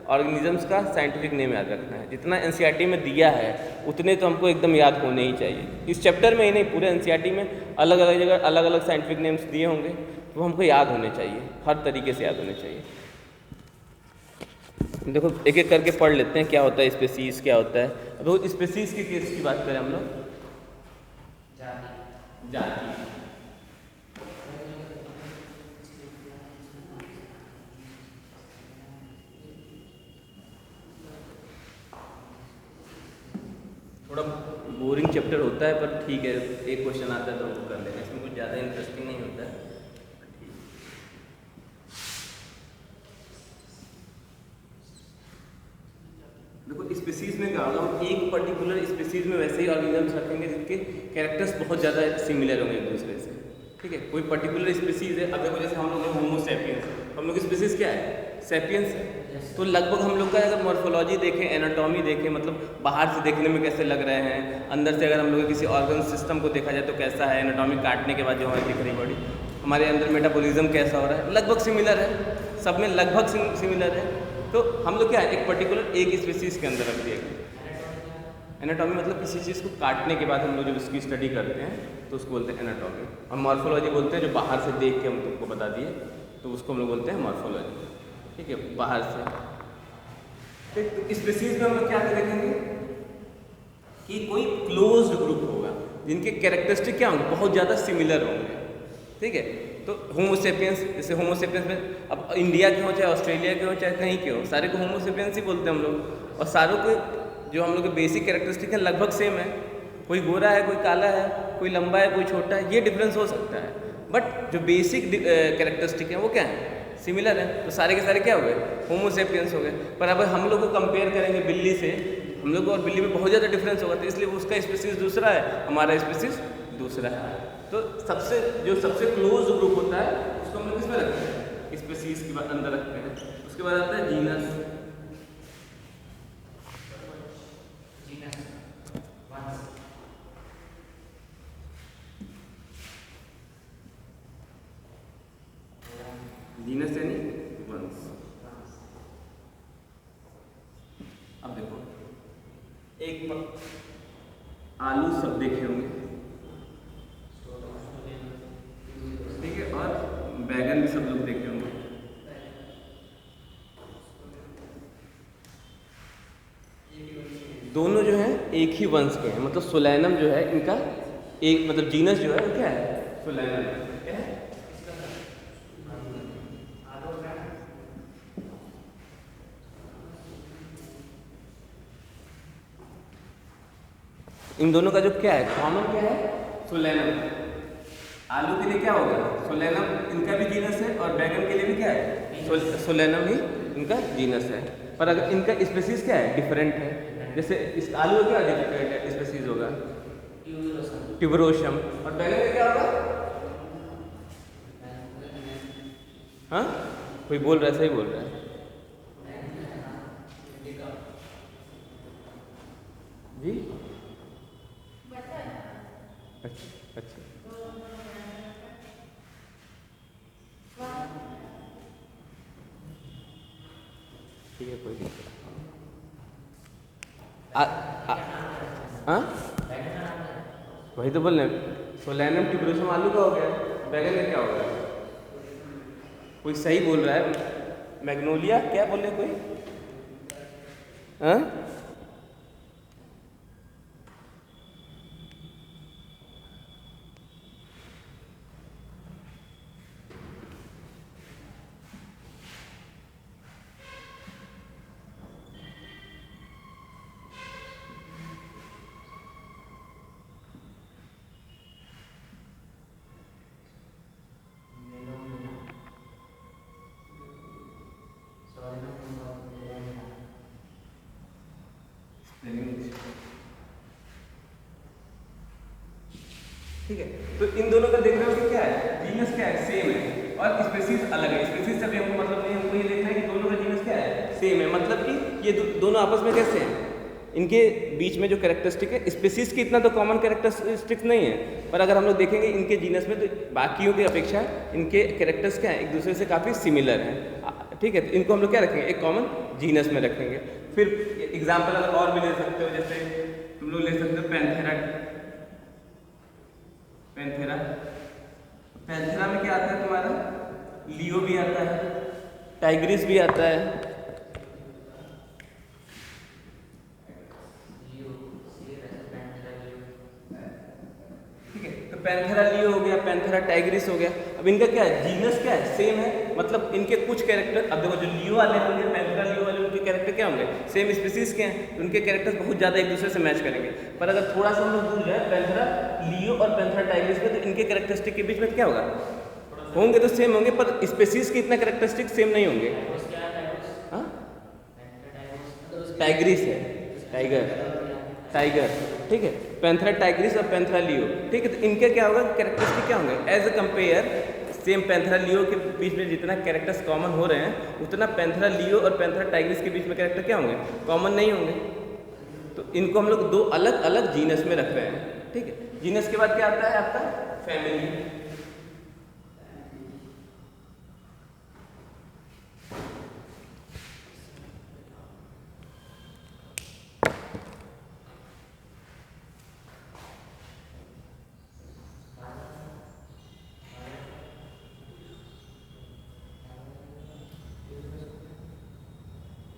ऑर्गेनिजम्स का साइंटिफिक नेम याद रखना है। जितना एनसीईआरटी में दिया है उतने तो हमको एकदम याद होने ही चाहिए। इस चैप्टर में ही नहीं, पूरे एनसीईआरटी में अलग अलग जगह अलग अलग साइंटिफिक नेम्स दिए होंगे, तो हमको याद होने चाहिए, हर तरीके से याद होने चाहिए। देखो एक एक करके पढ़ लेते हैं, क्या होता है स्पेसीज, क्या होता है। अब स्पेसीज के केस की बात करें हम लोग, जाति। थोड़ा बोरिंग चैप्टर होता है, पर ठीक है, एक क्वेश्चन आता है तो वो कर लेंगे, इसमें कुछ ज़्यादा इंटरेस्टिंग नहीं होता है। देखो स्पीसीज में क्या होगा, हम एक पर्टिकुलर स्पीसीज में वैसे ही ऑर्गेनिजम्स रखेंगे जिनके कैरेक्टर्स बहुत ज़्यादा सिमिलर होंगे एक दूसरे से, ठीक है। कोई पर्टिकुलर स्पीसीज है, अब देखो जैसे हम लोग होमो सैपियंस, हम लोग की स्पीसीज क्या है, सैपियंस है। तो लगभग हम लोग का अगर मॉर्फोलॉजी देखें, एनाटॉमी देखें, मतलब बाहर से देखने में कैसे लग रहे हैं, अंदर से अगर हम लोग किसी ऑर्गन सिस्टम को देखा जाए तो कैसा है, एनाटॉमी काटने के बाद जो हमारी दिख रही बॉडी, हमारे अंदर मेटाबॉलिज्म कैसा हो रहा है, लगभग सिमिलर है, सब में लगभग सिमिलर है। तो हम लोग क्या है, एक पर्टिकुलर एक स्पीसीज के अंदर रख दिया गया। एनाटॉमी मतलब किसी चीज़ को काटने के बाद हम लोग जब उसकी स्टडी करते हैं तो उसको बोलते हैं एनाटॉमी। और मॉर्फोलॉजी बोलते हैं जो बाहर से देख के हम तुमको बता दिए, तो उसको हम लोग बोलते हैं मॉर्फोलॉजी, ठीक है, बाहर से। तो स्पीसीज में हम लोग क्या देखेंगे कि कोई क्लोज्ड ग्रुप होगा जिनके कैरेक्टरिस्टिक क्या होंगे, बहुत ज़्यादा सिमिलर होंगे, ठीक है। तो होमो सेपियंस, जैसे होमो सेपियंस में अब इंडिया के हो चाहे ऑस्ट्रेलिया के हो चाहे कहीं के हो, सारे को होमो सेपियंस ही बोलते हैं हम लोग। और सारों को जो हम लोग के बेसिक कैरेक्टरिस्टिक है लगभग सेम है, कोई गोरा है, कोई काला है, कोई लंबा है, कोई छोटा है, ये डिफरेंस हो सकता है, बट जो बेसिक कैरेक्टरिस्टिक है वो क्या है, सिमिलर है। तो सारे के सारे क्या हो गए, होमो सेपियंस हो गए। पर अब हम लोग को कंपेयर करेंगे बिल्ली से, हम लोग को और बिल्ली में बहुत ज़्यादा डिफरेंस होगा, तो इसलिए उसका स्पीसीज दूसरा है, हमारा स्पीसीज दूसरा है। तो सबसे क्लोज ग्रुप होता है उसको हम लोग किसमें रखते हैं, स्पीसीज के अंदर रखते हैं। उसके बाद आता है जीनस। जीनस यानी वंश। अब देखो एक आलू सब देखे होंगे, ठीक है, और बैगन भी सब लोग देखे होंगे। दोनों जो है एक ही वंश के हैं, मतलब सोलैनम जो है इनका एक, मतलब जीनस जो है वो क्या है, सोलैनम क्या है। इन दोनों का जो क्या है, कॉमन क्या है, सोलैनम। आलू के लिए क्या होगा, सोलैनम इनका भी जीनस है, और बैगन के लिए भी क्या है, सोलैनम ही इनका जीनस है। पर अगर इनका स्पीसीज क्या है, डिफरेंट है। जैसे इस आलू का क्या स्पीसीज होगा, ट्यूबरोशियम, और बैगन का क्या होगा, हाँ कोई बोल रहा है, सही बोल रहा है जी, अच्छा, ठीक है, कोई दिक्कत। वही तो बोल रहे, सोलैनम ट्यूबरोशियम आलू का हो गया, बैगन का क्या होगा, कोई सही बोल रहा है, मैग्नोलिया क्या बोल रहे कोई, हाँ ठीक है। तो इन दोनों का देख रहे हो कि क्या है, जीनस क्या है, सेम है, और स्पीसीज अलग है। स्पीसीज से भी हमको मतलब नहीं, हमको ये देखना है कि दोनों का जीनस क्या है, सेम है, मतलब कि ये दोनों आपस में कैसे हैं, इनके बीच में जो कैरेक्टरिस्टिक है, स्पीसीज की इतना तो कॉमन कैरेक्टरिस्टिक्स नहीं है, पर अगर हम लोग देखेंगे इनके जीनस में तो बाकियों की अपेक्षा इनके कैरेक्टर्स क्या हैं, एक दूसरे से काफ़ी सिमिलर हैं, ठीक है। तो इनको हम लोग क्या रखेंगे, एक कॉमन जीनस में रखेंगे। फिर एग्जाम्पल अगर और भी ले सकते हो, जैसे तुम लोग ले सकते हो पैंथेरा। पैंथेरा पैंथेरा में क्या आता है तुम्हारा, लियो भी आता है, टाइग्रिस भी आता है, ठीक है। तो पैंथेरा लियो हो गया, पैंथेरा टाइग्रिस हो गया। अब इनका क्या है, जीनस क्या है, सेम है, मतलब इनके कुछ कैरेक्टर, अब देखो जो लियो वाले होंगे, पैंथेरा लियो वाले, उनके कैरेक्टर क्या होंगे, सेम स्पीसीज के हैं, तो उनके कैरेक्टर्स बहुत ज़्यादा एक दूसरे से मैच करेंगे। पर अगर थोड़ा सा हम लोग दूर जाए पैंथेरा लियो और पैंथेरा टाइग्रिस में, तो इनके कैरेक्टरिस्टिक के बीच में क्या होगा, होंगे तो सेम होंगे, पर स्पीसीज के इतना कैरेक्टरिस्टिक सेम नहीं होंगे। हाँ, टाइग्रिस है, टाइगर, ठीक है। पैंथेरा टाइग्रिस और पैंथेरा लियो, ठीक है। तो इनके क्या होगा, कैरेक्टरिस्टिक क्या होंगे, as a compare same Panthera leo के बीच में जितना कैरेक्टर्स कॉमन हो रहे हैं, उतना पैंथेरा लियो और पैंथेरा टाइग्रिस के बीच में कैरेक्टर क्या होंगे, कॉमन नहीं होंगे। तो इनको हम लोग दो अलग अलग जीनस में रख रहे हैं, ठीक है। जीनस के बाद क्या आता है आपका, फैमिली।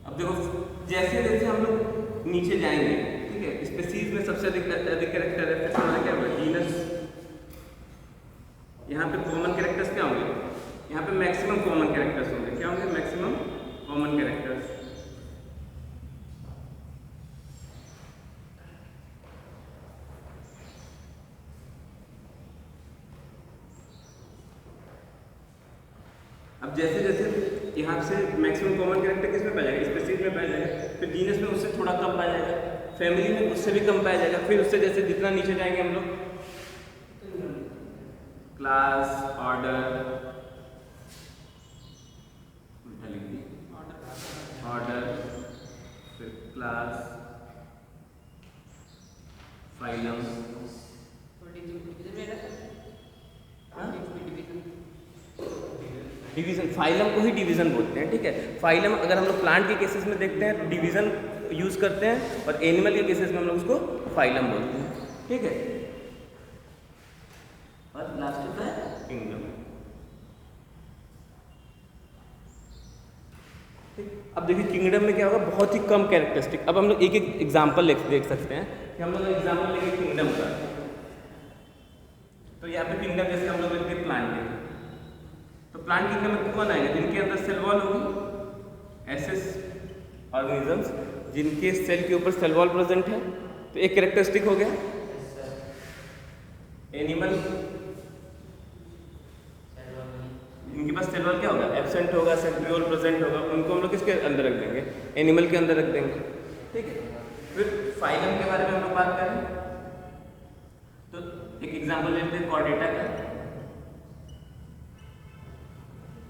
अब देखो जैसे जैसे हम लोग नीचे जाएंगे, ठीक है, स्पीसीज में सबसे अधिक कैरेक्टर है, फिर हमारा क्या होगा, जीनस। यहाँ पे कॉमन कैरेक्टर्स क्या होंगे, यहाँ पे मैक्सिमम कॉमन कैरेक्टर्स होंगे, क्या होंगे, मैक्सिमम कॉमन कैरेक्टर्स। अब जैसे जैसे यहाँ से मैक्सिमम कॉमन कैरेक्टर किस में पाया जाएगा, स्पीसीज में पाया जाएगा, फिर जीनस में उससे थोड़ा कम पाया जाएगा, फैमिली में उससे भी कम पाया जाएगा, फिर उससे जैसे जितना नीचे जाएंगे हम लोग, क्लास, ऑर्डर, फिर क्लास, फाइलम, डिवीजन, फाइलम को ही डिवीजन बोलते हैं, ठीक है। फाइलम अगर हम लोग प्लांट के केसेस में देखते हैं तो डिवीजन यूज करते हैं, और एनिमल के केसेस में हम लोग उसको फाइलम बोलते हैं, ठीक है। और लास्ट होता है किंगडम। अब देखिए किंगडम में क्या होगा, बहुत ही कम कैरेक्टरिस्टिक। अब हम लोग एक एक एग्जाम्पल देख सकते हैं कि हम लोग एग्जाम्पल लेंगे किंगडम का। तो यहाँ पे किंगडम जैसे हम लोग लेते हैं प्लांट के, तो प्लांट किंगडम में कौन आएगा, जिनके अंदर सेल वॉल होगी, ऐसे ऑर्गेनिजम्स जिनके सेल के ऊपर सेल वॉल प्रेजेंट है, तो एक कैरेक्टरिस्टिक हो गया। एनिमल, इनके पास सेल वॉल क्या होगा, एब्सेंट होगा, सेंट्रियोल प्रेजेंट होगा, उनको हम लोग किसके अंदर रख देंगे, एनिमल के अंदर रख देंगे, ठीक है। फिर फाइलम के बारे में हम लोग बात करें तो एक एग्जांपल लेते हैं कॉर्डेटा का,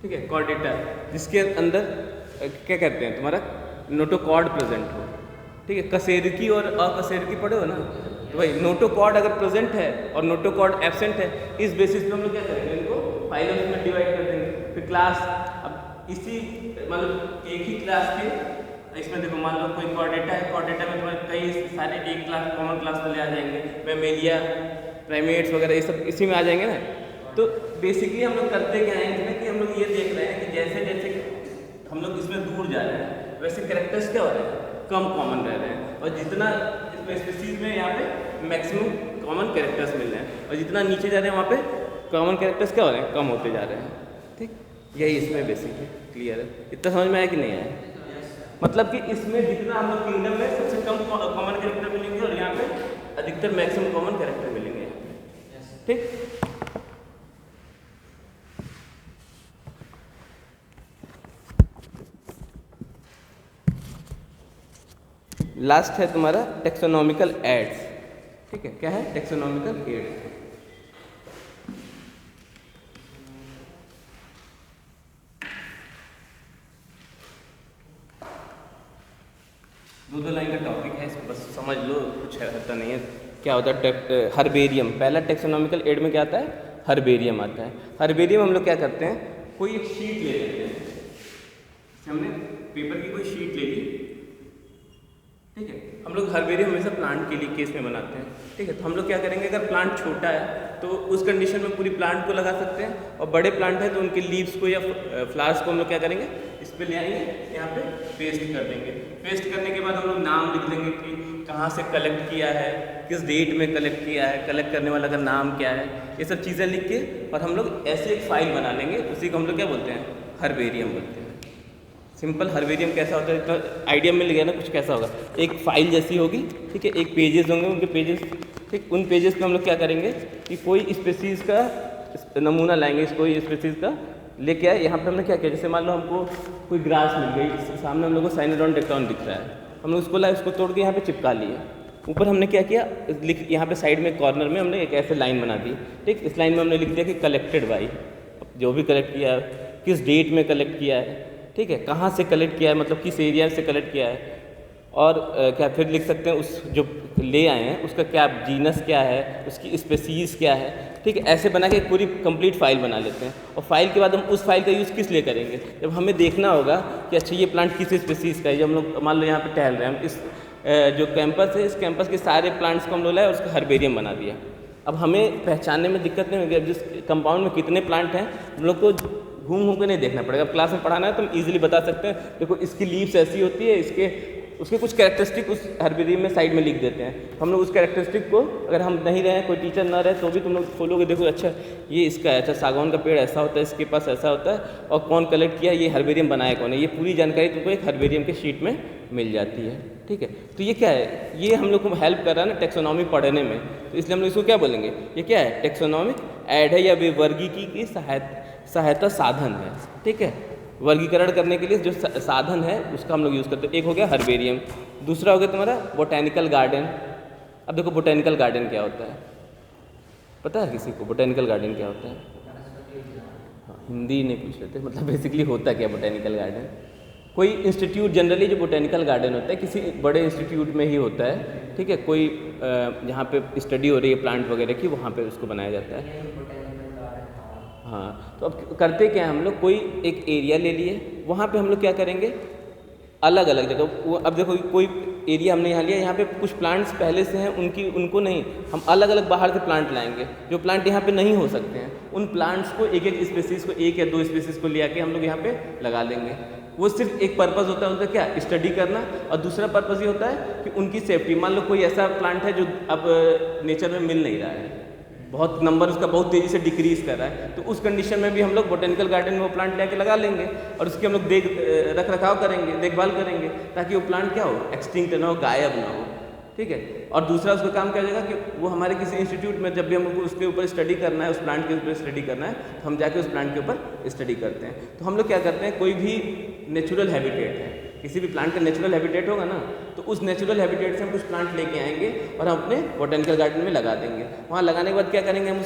ठीक है। कॉर्डेटा जिसके अंदर क्या कहते हैं तुम्हारा, नोटोकॉर्ड प्रेजेंट हो, ठीक है। कशेरुकी और अकशेरुकी पढ़े हो ना, तो भाई नोटोकॉर्ड अगर प्रेजेंट है और नोटोकॉर्ड एब्सेंट है, इस बेसिस पे हम लोग क्या करेंगे, इनको फाइलम्स में डिवाइड कर देंगे। फिर क्लास, अब इसी मतलब एक ही क्लास के, इसमें देखो मान लो कोई कॉर्डेटा है, कॉर्डेटा में तुम्हारे कई सारे एक क्लास कॉमन क्लास में ले आ जाएंगे, मैमेलिया, प्राइमेट्स वगैरह, ये सब इसी में आ जाएंगे ना। तो बेसिकली हम लोग करते क्या है इसमें कि हम लोग ये देख रहे हैं कि जैसे जैसे हम लोग इसमें दूर जा रहे हैं, वैसे कैरेक्टर्स क्या हो रहे हैं, कम कॉमन रह रहे हैं, और जितना इसमें स्पीसीज में यहाँ पे मैक्सिमम कॉमन कैरेक्टर्स मिल रहे हैं, और जितना नीचे जा रहे हैं वहाँ पे कॉमन कैरेक्टर्स क्या हो रहे हैं, कम होते जा रहे हैं, ठीक। यही इसमें बेसिक है, क्लियर है, इतना समझ में आया कि नहीं आया। मतलब कि इसमें जितना हम लोग किंगडम में सबसे कम कॉमन कैरेक्टर मिलेंगे, और यहाँ पे अधिकतर मैक्सिमम कॉमन कैरेक्टर मिलेंगे, ठीक। लास्ट है तुम्हारा टेक्सोनॉमिकल एड्स, ठीक है। क्या है, टेक्सोनॉमिकल एड्स। दो लाइन का टॉपिक है, इसको बस समझ लो, कुछ होता नहीं है। क्या होता है हर्बेरियम, पहला टेक्सोनॉमिकल एड में क्या आता है, हर्बेरियम आता है। हर्बेरियम हम लोग क्या करते हैं, कोई एक शीट ले लेते हैं, हमने पेपर की कोई शीट ले ली, ठीक है। हम लोग हर्बेरियम हमेशा प्लांट के लिए केस में बनाते हैं, ठीक है। तो हम लोग क्या करेंगे, अगर प्लांट छोटा है तो उस कंडीशन में पूरी प्लांट को लगा सकते हैं, और बड़े प्लांट है तो उनके लीव्स को या फ्लावर्स को हम लोग क्या करेंगे, इस पर ले आएंगे, यहाँ पे पेस्ट कर देंगे। पेस्ट करने के बाद हम लोग नाम लिख देंगे कि कहाँ से कलेक्ट किया है, किस डेट में कलेक्ट किया है, कलेक्ट करने वाला का नाम क्या है, ये सब चीज़ें लिख के, और हम लोग ऐसे एक फाइल बना लेंगे, उसी को हम लोग क्या बोलते हैं, हर्बेरियम बोलते हैं। सिंपल हर्बेरियम कैसा होता है, इतना आइडिया मिल गया ना कुछ कैसा होगा। एक फाइल जैसी होगी, ठीक है, एक पेजेस होंगे, उनके पेजेस, ठीक, उन पेजेस पे हम लोग क्या करेंगे कि कोई स्पेसीज़ का नमूना लाएंगे, कोई स्पेसीज़ का लेके आए। यहाँ पे हमने क्या किया, जैसे मान लो हमको कोई ग्रास मिल गई, सामने हम लोग को साइनोडॉन डेक्टाउन दिख रहा है, हम लोग उसको लाए, उसको तोड़ के यहाँ पे चिपका लिए। ऊपर हमने क्या किया, लिख, यहाँ पे साइड में कॉर्नर में हमने एक ऐसे लाइन बना दी, ठीक। इस लाइन में हमने लिख दिया कि कलेक्टेड बाई, जो भी कलेक्ट किया है, किस डेट में कलेक्ट किया है, ठीक है, कहाँ से कलेक्ट किया है, मतलब किस एरिया से कलेक्ट किया है, और क्या फिर लिख सकते हैं उस जो ले आए हैं उसका क्या जीनस क्या है, उसकी स्पेसीज़ क्या है, ठीक है। ऐसे बना के एक पूरी कंप्लीट फाइल बना लेते हैं, और फाइल के बाद हम उस फाइल का यूज़ किस लिए करेंगे, जब हमें देखना होगा कि अच्छा ये प्लांट किस स्पेसीज़ का है। जब हम लोग मान लो यहाँ पे टहल रहे हैं, हम इस जो कैंपस है, इस कैंपस के सारे प्लांट्स को हम लोग लाए और उसका हर्बेरियम बना दिया। अब हमें पहचानने में दिक्कत नहीं होगी, जिस कंपाउंड में कितने प्लांट हैं हम लोग को घूम घूम के नहीं देखना पड़ेगा। क्लास में पढ़ाना है तो हम इजीली बता सकते हैं, देखो इसकी लीव्स ऐसी होती है, इसके उसके कुछ कैरेक्टरिस्टिक उस हर्बेरियम में साइड में लिख देते हैं। हम लोग उस कैरेक्टरिस्टिक को, अगर हम नहीं रहे, कोई टीचर ना रहे, तो भी तुम लोग खोलोगे, देखो अच्छा ये इसका है, अच्छा सागवान का पेड़ ऐसा होता है, इसके पास ऐसा होता है, और कौन कलेक्ट किया, ये हर्बेरियम बनाया कौन है, ये पूरी जानकारी तुमको एक हर्बेरियम के शीट में मिल जाती है, ठीक है। तो ये क्या है, ये हम लोग को हेल्प कर रहा है ना टेक्सोनॉमी पढ़ने में, तो इसलिए हम लोग इसको क्या बोलेंगे, ये क्या है, टेक्सोनॉमिक ऐड है या विवर्गीकी की सहायता साधन है, ठीक है। वर्गीकरण करने के लिए जो साधन है उसका हम लोग यूज़ करते हैं। एक हो गया हर्बेरियम, दूसरा हो गया तुम्हारा बोटेनिकल गार्डन। अब देखो बोटेनिकल गार्डन क्या होता है, पता है किसी को बोटेनिकल गार्डन क्या होता है? हाँ, हिंदी नहीं पूछ रहे थे, मतलब बेसिकली होता क्या बोटेनिकल गार्डन। कोई इंस्टीट्यूट, जनरली जो बोटेनिकल गार्डन होता है किसी बड़े इंस्टीट्यूट में ही होता है, ठीक है। कोई जहाँ पे स्टडी हो रही है प्लांट वगैरह की, वहाँ पे उसको बनाया जाता है। हाँ, तो अब करते क्या है हम लोग, कोई एक एरिया ले लिए, वहाँ पे हम लोग क्या करेंगे, अलग अलग जगह, अब देखो कोई एरिया हमने यहाँ लिया, यहाँ पे कुछ प्लांट्स पहले से हैं, उनको नहीं, हम अलग अलग बाहर से प्लांट लाएंगे, जो प्लांट यहाँ पे नहीं हो सकते हैं, उन प्लांट्स को एक एक स्पेसीज़ को, एक या दो स्पेसीज़ को ले आके हम लोग यहाँ पे लगा देंगे। वो सिर्फ एक पर्पज़ होता है उनका, क्या, स्टडी करना, और दूसरा पर्पज़ ये होता है कि उनकी सेफ्टी। मान लो कोई ऐसा प्लांट है जो अब नेचर में मिल नहीं रहा है, बहुत नंबर उसका बहुत तेज़ी से डिक्रीज़ कर रहा है, तो उस कंडीशन में भी हम लोग बोटेनिकल गार्डन में वो प्लांट लेके लगा लेंगे, और उसकी हम लोग रख रखाव करेंगे, देखभाल करेंगे, ताकि वो प्लांट क्या हो, एक्सटिंक्ट ना हो, गायब ना हो, ठीक है। और दूसरा उसका काम क्या हो जाएगा कि वो हमारे किसी इंस्टीट्यूट में जब भी हमको उसके ऊपर स्टडी करना है, उस प्लांट के ऊपर स्टडी करना है, तो हम जाके उस प्लांट के ऊपर स्टडी करते हैं। तो हम लोग क्या करते हैं, कोई भी नेचुरल हैबिटेट है, किसी भी प्लांट का नेचुरल हैबिटेट होगा ना, तो उस नेचुरल हैबिटेट से हम कुछ प्लांट लेके आएंगे और हम अपने बोटेनिकल गार्डन में लगा देंगे। वहाँ लगाने के बाद क्या करेंगे, हम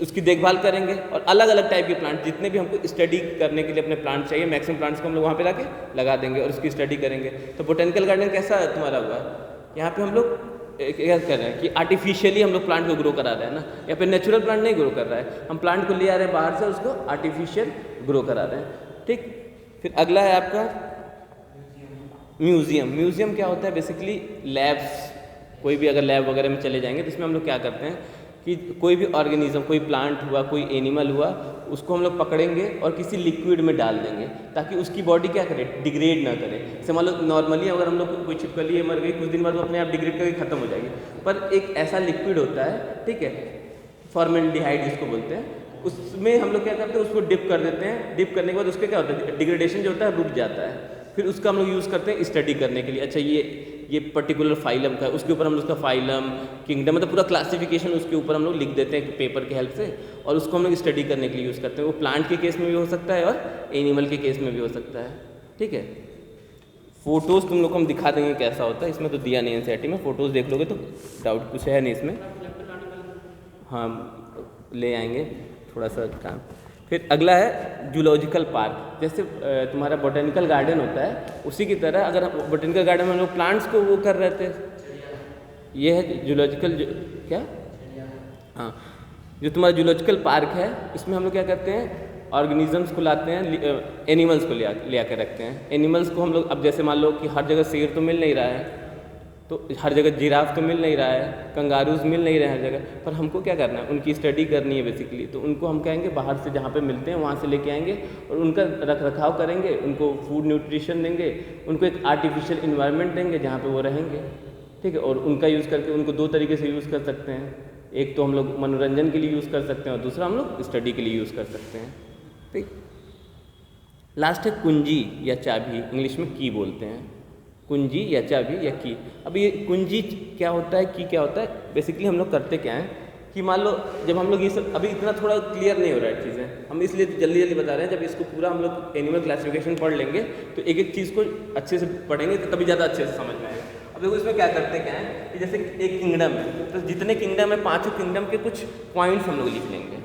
उसकी देखभाल करेंगे, और अलग अलग टाइप के प्लांट, जितने भी हमको स्टडी करने के लिए अपने प्लांट चाहिए, मैक्सिमम प्लांट्स को हम लोग वहाँ पे लाके लगा देंगे और उसकी स्टडी करेंगे। तो बोटेनिकल गार्डन कैसा तुम्हारा हुआ, यहाँ पे हम लोग क्या कर रहे हैं कि आर्टिफिशियली हम लोग प्लांट को ग्रो करा रहे हैं ना, या फिर नेचुरल प्लांट नहीं ग्रो कर रहा है, हम प्लांट को ले आ रहे हैं बाहर से, उसको आर्टिफिशियल ग्रो करा रहे हैं, ठीक। फिर अगला है आपका म्यूज़ियम। म्यूज़ियम क्या होता है, बेसिकली लैब्स, कोई भी अगर लैब वगैरह में चले जाएंगे तो इसमें हम लोग क्या करते हैं कि कोई भी ऑर्गेनिज्म, कोई प्लांट हुआ, कोई एनिमल हुआ, उसको हम लोग पकड़ेंगे और किसी लिक्विड में डाल देंगे, ताकि उसकी बॉडी क्या करे, डिग्रेड ना करे। जैसे मान लो नॉर्मली अगर हम लोग कोई छिपकली है, मर गई, कुछ दिन बाद वो अपने आप डिग्रेड करके खत्म हो जाएगी, पर एक ऐसा लिक्विड होता है, ठीक है, फॉर्मेल्डिहाइड जिसको बोलते हैं, उसमें हम लोग क्या करते हैं, उसको डिप कर देते हैं। डिप करने के बाद उसका क्या होता है, डिग्रेडेशन जो होता है रुक जाता है। फिर उसका हम लोग यूज़ करते हैं स्टडी करने के लिए, अच्छा ये पर्टिकुलर फाइलम का है, उसके ऊपर हम उसका फाइलम, किंगडम, मतलब पूरा क्लासिफिकेशन उसके ऊपर हम लोग लिख देते हैं पेपर की हेल्प से, और उसको हम लोग स्टडी करने के लिए यूज़ करते हैं। वो प्लांट के केस में भी हो सकता है और एनिमल के केस में भी हो सकता है, ठीक है। फ़ोटोज़ तुम लोग को हम दिखा देंगे कैसा होता है, इसमें तो दिया नहीं एनसीईआरटी में, फ़ोटोज़ देख लोगे तो डाउट कुछ है नहीं इसमें, हाँ ले आएंगे थोड़ा सा काम। फिर अगला है जूलॉजिकल पार्क। जैसे तुम्हारा बोटेनिकल गार्डन होता है, उसी की तरह अगर बोटेनिकल गार्डन में हम लोग प्लांट्स को वो कर रहे थे, ये है जूलॉजिकल क्या, हाँ, जो तुम्हारा जूलॉजिकल पार्क है, इसमें हम लोग क्या करते हैं, ऑर्गेनिजम्स को लाते हैं, एनिमल्स को ले आकर रखते हैं। एनिमल्स को हम लोग, अब जैसे मान लो कि हर जगह शेर तो मिल नहीं रहा है, तो हर जगह जिराफ तो मिल नहीं रहा है, कंगारूज मिल नहीं रहे हैं हर जगह, पर हमको क्या करना है, उनकी स्टडी करनी है बेसिकली। तो उनको हम कहेंगे बाहर से जहाँ पे मिलते हैं वहाँ से लेके आएंगे और उनका रख रखाव करेंगे, उनको फूड न्यूट्रिशन देंगे, उनको एक आर्टिफिशियल इन्वायरमेंट देंगे जहाँ पे वो रहेंगे, ठीक है। और उनका यूज़ करके उनको दो तरीके से यूज़ कर सकते हैं, एक तो हम लोग मनोरंजन के लिए यूज़ कर सकते हैं और दूसरा हम लोग स्टडी के लिए यूज़ कर सकते हैं, ठीक। लास्ट है कुंजी या चाबी, इंग्लिश में की बोलते हैं, कुंजी या चाबी या की। अब ये कुंजी क्या होता है, की क्या होता है, बेसिकली हम लोग करते क्या हैं कि मान लो जब हम लोग ये सब, अभी इतना थोड़ा क्लियर नहीं हो रहा है चीज़ें, हम इसलिए जल्दी जल्दी बता रहे हैं, जब इसको पूरा हम लोग एनिमल क्लासिफिकेशन पढ़ लेंगे तो एक एक चीज़ को अच्छे से पढ़ेंगे तो तभी ज़्यादा अच्छे से समझ में आएगा। अब देखो इसमें क्या करते क्या है कि जैसे एक किंगडम है, तो जितने किंगडम है, पाँचों किंगडम के कुछ पॉइंट्स हम लोग लिख लेंगे,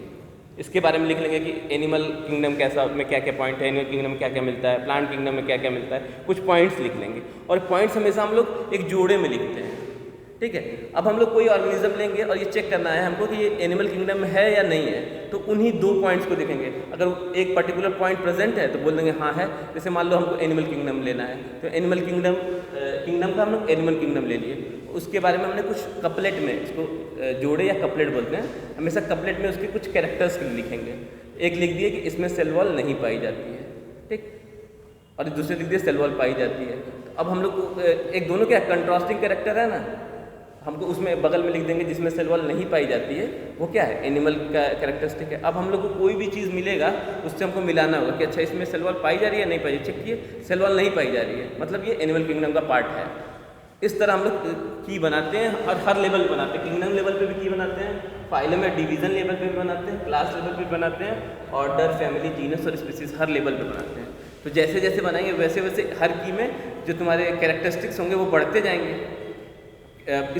इसके बारे में लिख लेंगे कि एनिमल किंगडम कैसा, में क्या क्या पॉइंट है, एनिमल किंगडम में क्या क्या मिलता है, प्लांट किंगडम में क्या क्या मिलता है, कुछ पॉइंट्स लिख लेंगे। और पॉइंट्स हमेशा हम लोग एक जोड़े में लिखते हैं, ठीक है। अब हम लोग कोई ऑर्गेनिज्म लेंगे और ये चेक करना है हमको कि ये एनिमल किंगडम में है या नहीं है, तो उन्हीं दो पॉइंट्स को देखेंगे। अगर एक पर्टिकुलर पॉइंट प्रेजेंट है तो बोल देंगे हाँ है। जैसे मान लो हमको एनिमल किंगडम लेना है, तो एनिमल किंगडम का हम लोग एनिमल किंगडम ले लिए, उसके बारे में हमने कुछ कपलेट में, इसको जोड़े या कपलेट बोलते हैं, हमेशा कपलेट में उसके कुछ कैरेक्टर्स लिखेंगे। एक लिख दिए कि इसमें सेल वॉल नहीं पाई जाती है, ठीक, और दूसरे लिख दिए सेल वॉल पाई जाती है। तो अब हम लोग एक दोनों क्या कंट्रास्टिंग कैरेक्टर है ना, हमको उसमें बगल में लिख देंगे जिसमें सेल वॉल नहीं पाई जाती है, वो क्या है, एनिमल का कैरेक्टरिस्टिक है। अब हम लोग को कोई भी चीज़ मिलेगा उससे हमको मिलाना होगा कि अच्छा इसमें सेल वॉल पाई जा रही है, नहीं पाई, चेक किए, सेल वॉल नहीं पाई जा रही है, मतलब ये एनिमल किंगडम का पार्ट है। इस तरह हम लोग की बनाते हैं और हर लेवल पे बनाते हैं, किंगडम लेवल पे भी की बनाते हैं, फाइलम या डिवीजन लेवल पे भी बनाते हैं, क्लास लेवल पे भी बनाते हैं, ऑर्डर, फैमिली, जीनस और स्पीसीज हर लेवल पे बनाते हैं। तो जैसे जैसे बनाएंगे वैसे वैसे हर की में जो तुम्हारे कैरेक्टरिस्टिक्स होंगे वो बढ़ते जाएंगे।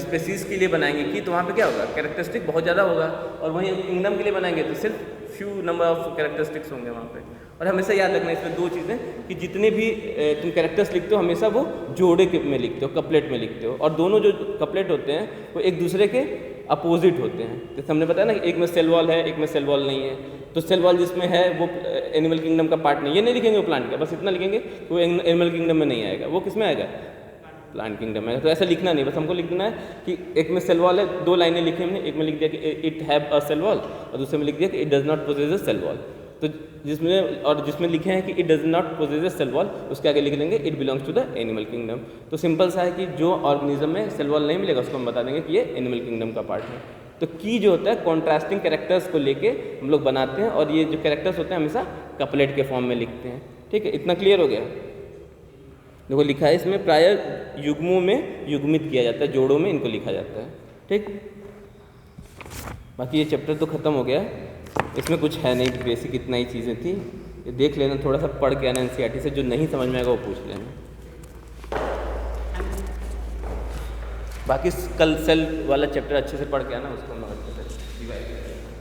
स्पीसीज के लिए बनाएंगे की तो वहाँ पे क्या होगा, कैरेक्टरिस्टिक बहुत ज़्यादा होगा, और वहीं किंगडम के लिए बनाएंगे तो सिर्फ फ्यू नंबर ऑफ कैरेक्टरिस्टिक्स होंगे वहाँ पे। और हमेशा याद रखना इसमें दो चीज़ें कि जितने भी तुम कैरेक्टर्स लिखते हो हमेशा वो जोड़े में लिखते हो, कपलेट में लिखते हो, और दोनों जो कपलेट होते हैं वो एक दूसरे के अपोजिट होते हैं। जैसे हमने बताया ना कि एक में सेल वॉल है, एक में सेल वॉल नहीं है, तो सेल वॉल जिसमें है वो एनिमल किंगडम का पार्ट नहीं, ये नहीं लिखेंगे वो प्लांट का, बस इतना लिखेंगे वो एनिमल किंगडम में नहीं आएगा, वो किस में आएगा, प्लांट किंगडम में। तो ऐसा लिखना नहीं, बस हमको लिख देना है कि एक में सेल वॉल है, दो लाइनें लिखी हमने, एक में लिख दिया कि it have a cell wall और दूसरे में लिख दिया कि it does not possess a cell wall. तो जिसमें लिखे हैं कि it does not possess a cell wall, उसके आगे लिख देंगे it belongs to the animal kingdom. तो सिंपल सा है कि जो ऑर्गेनिज्म में सेल वॉल नहीं मिलेगा उसको हम बता देंगे कि ये एनिमल किंगडम का पार्ट है। तो की जो होता है कॉन्ट्रास्टिंग कैरेक्टर्स को लेके हम लोग बनाते हैं, और ये जो कैरेक्टर्स होते हैं हमेशा कपलेट के फॉर्म में लिखते हैं, ठीक है। इतना क्लियर हो गया। देखो लिखा है इसमें प्रायः युग्मों में युग्मित किया जाता है, जोड़ों में इनको लिखा जाता है, ठीक। बाकी ये चैप्टर तो ख़त्म हो गया, इसमें कुछ है नहीं, बेसिक इतना ही चीज़ें थी, ये देख लेना, थोड़ा सा पढ़ के आना एनसीईआरटी से, जो नहीं समझ में आएगा वो पूछ लेना। बाकी कल सेल वाला चैप्टर अच्छे से पढ़ के आना, उसको हम अच्छे से डिवाइड करेंगे।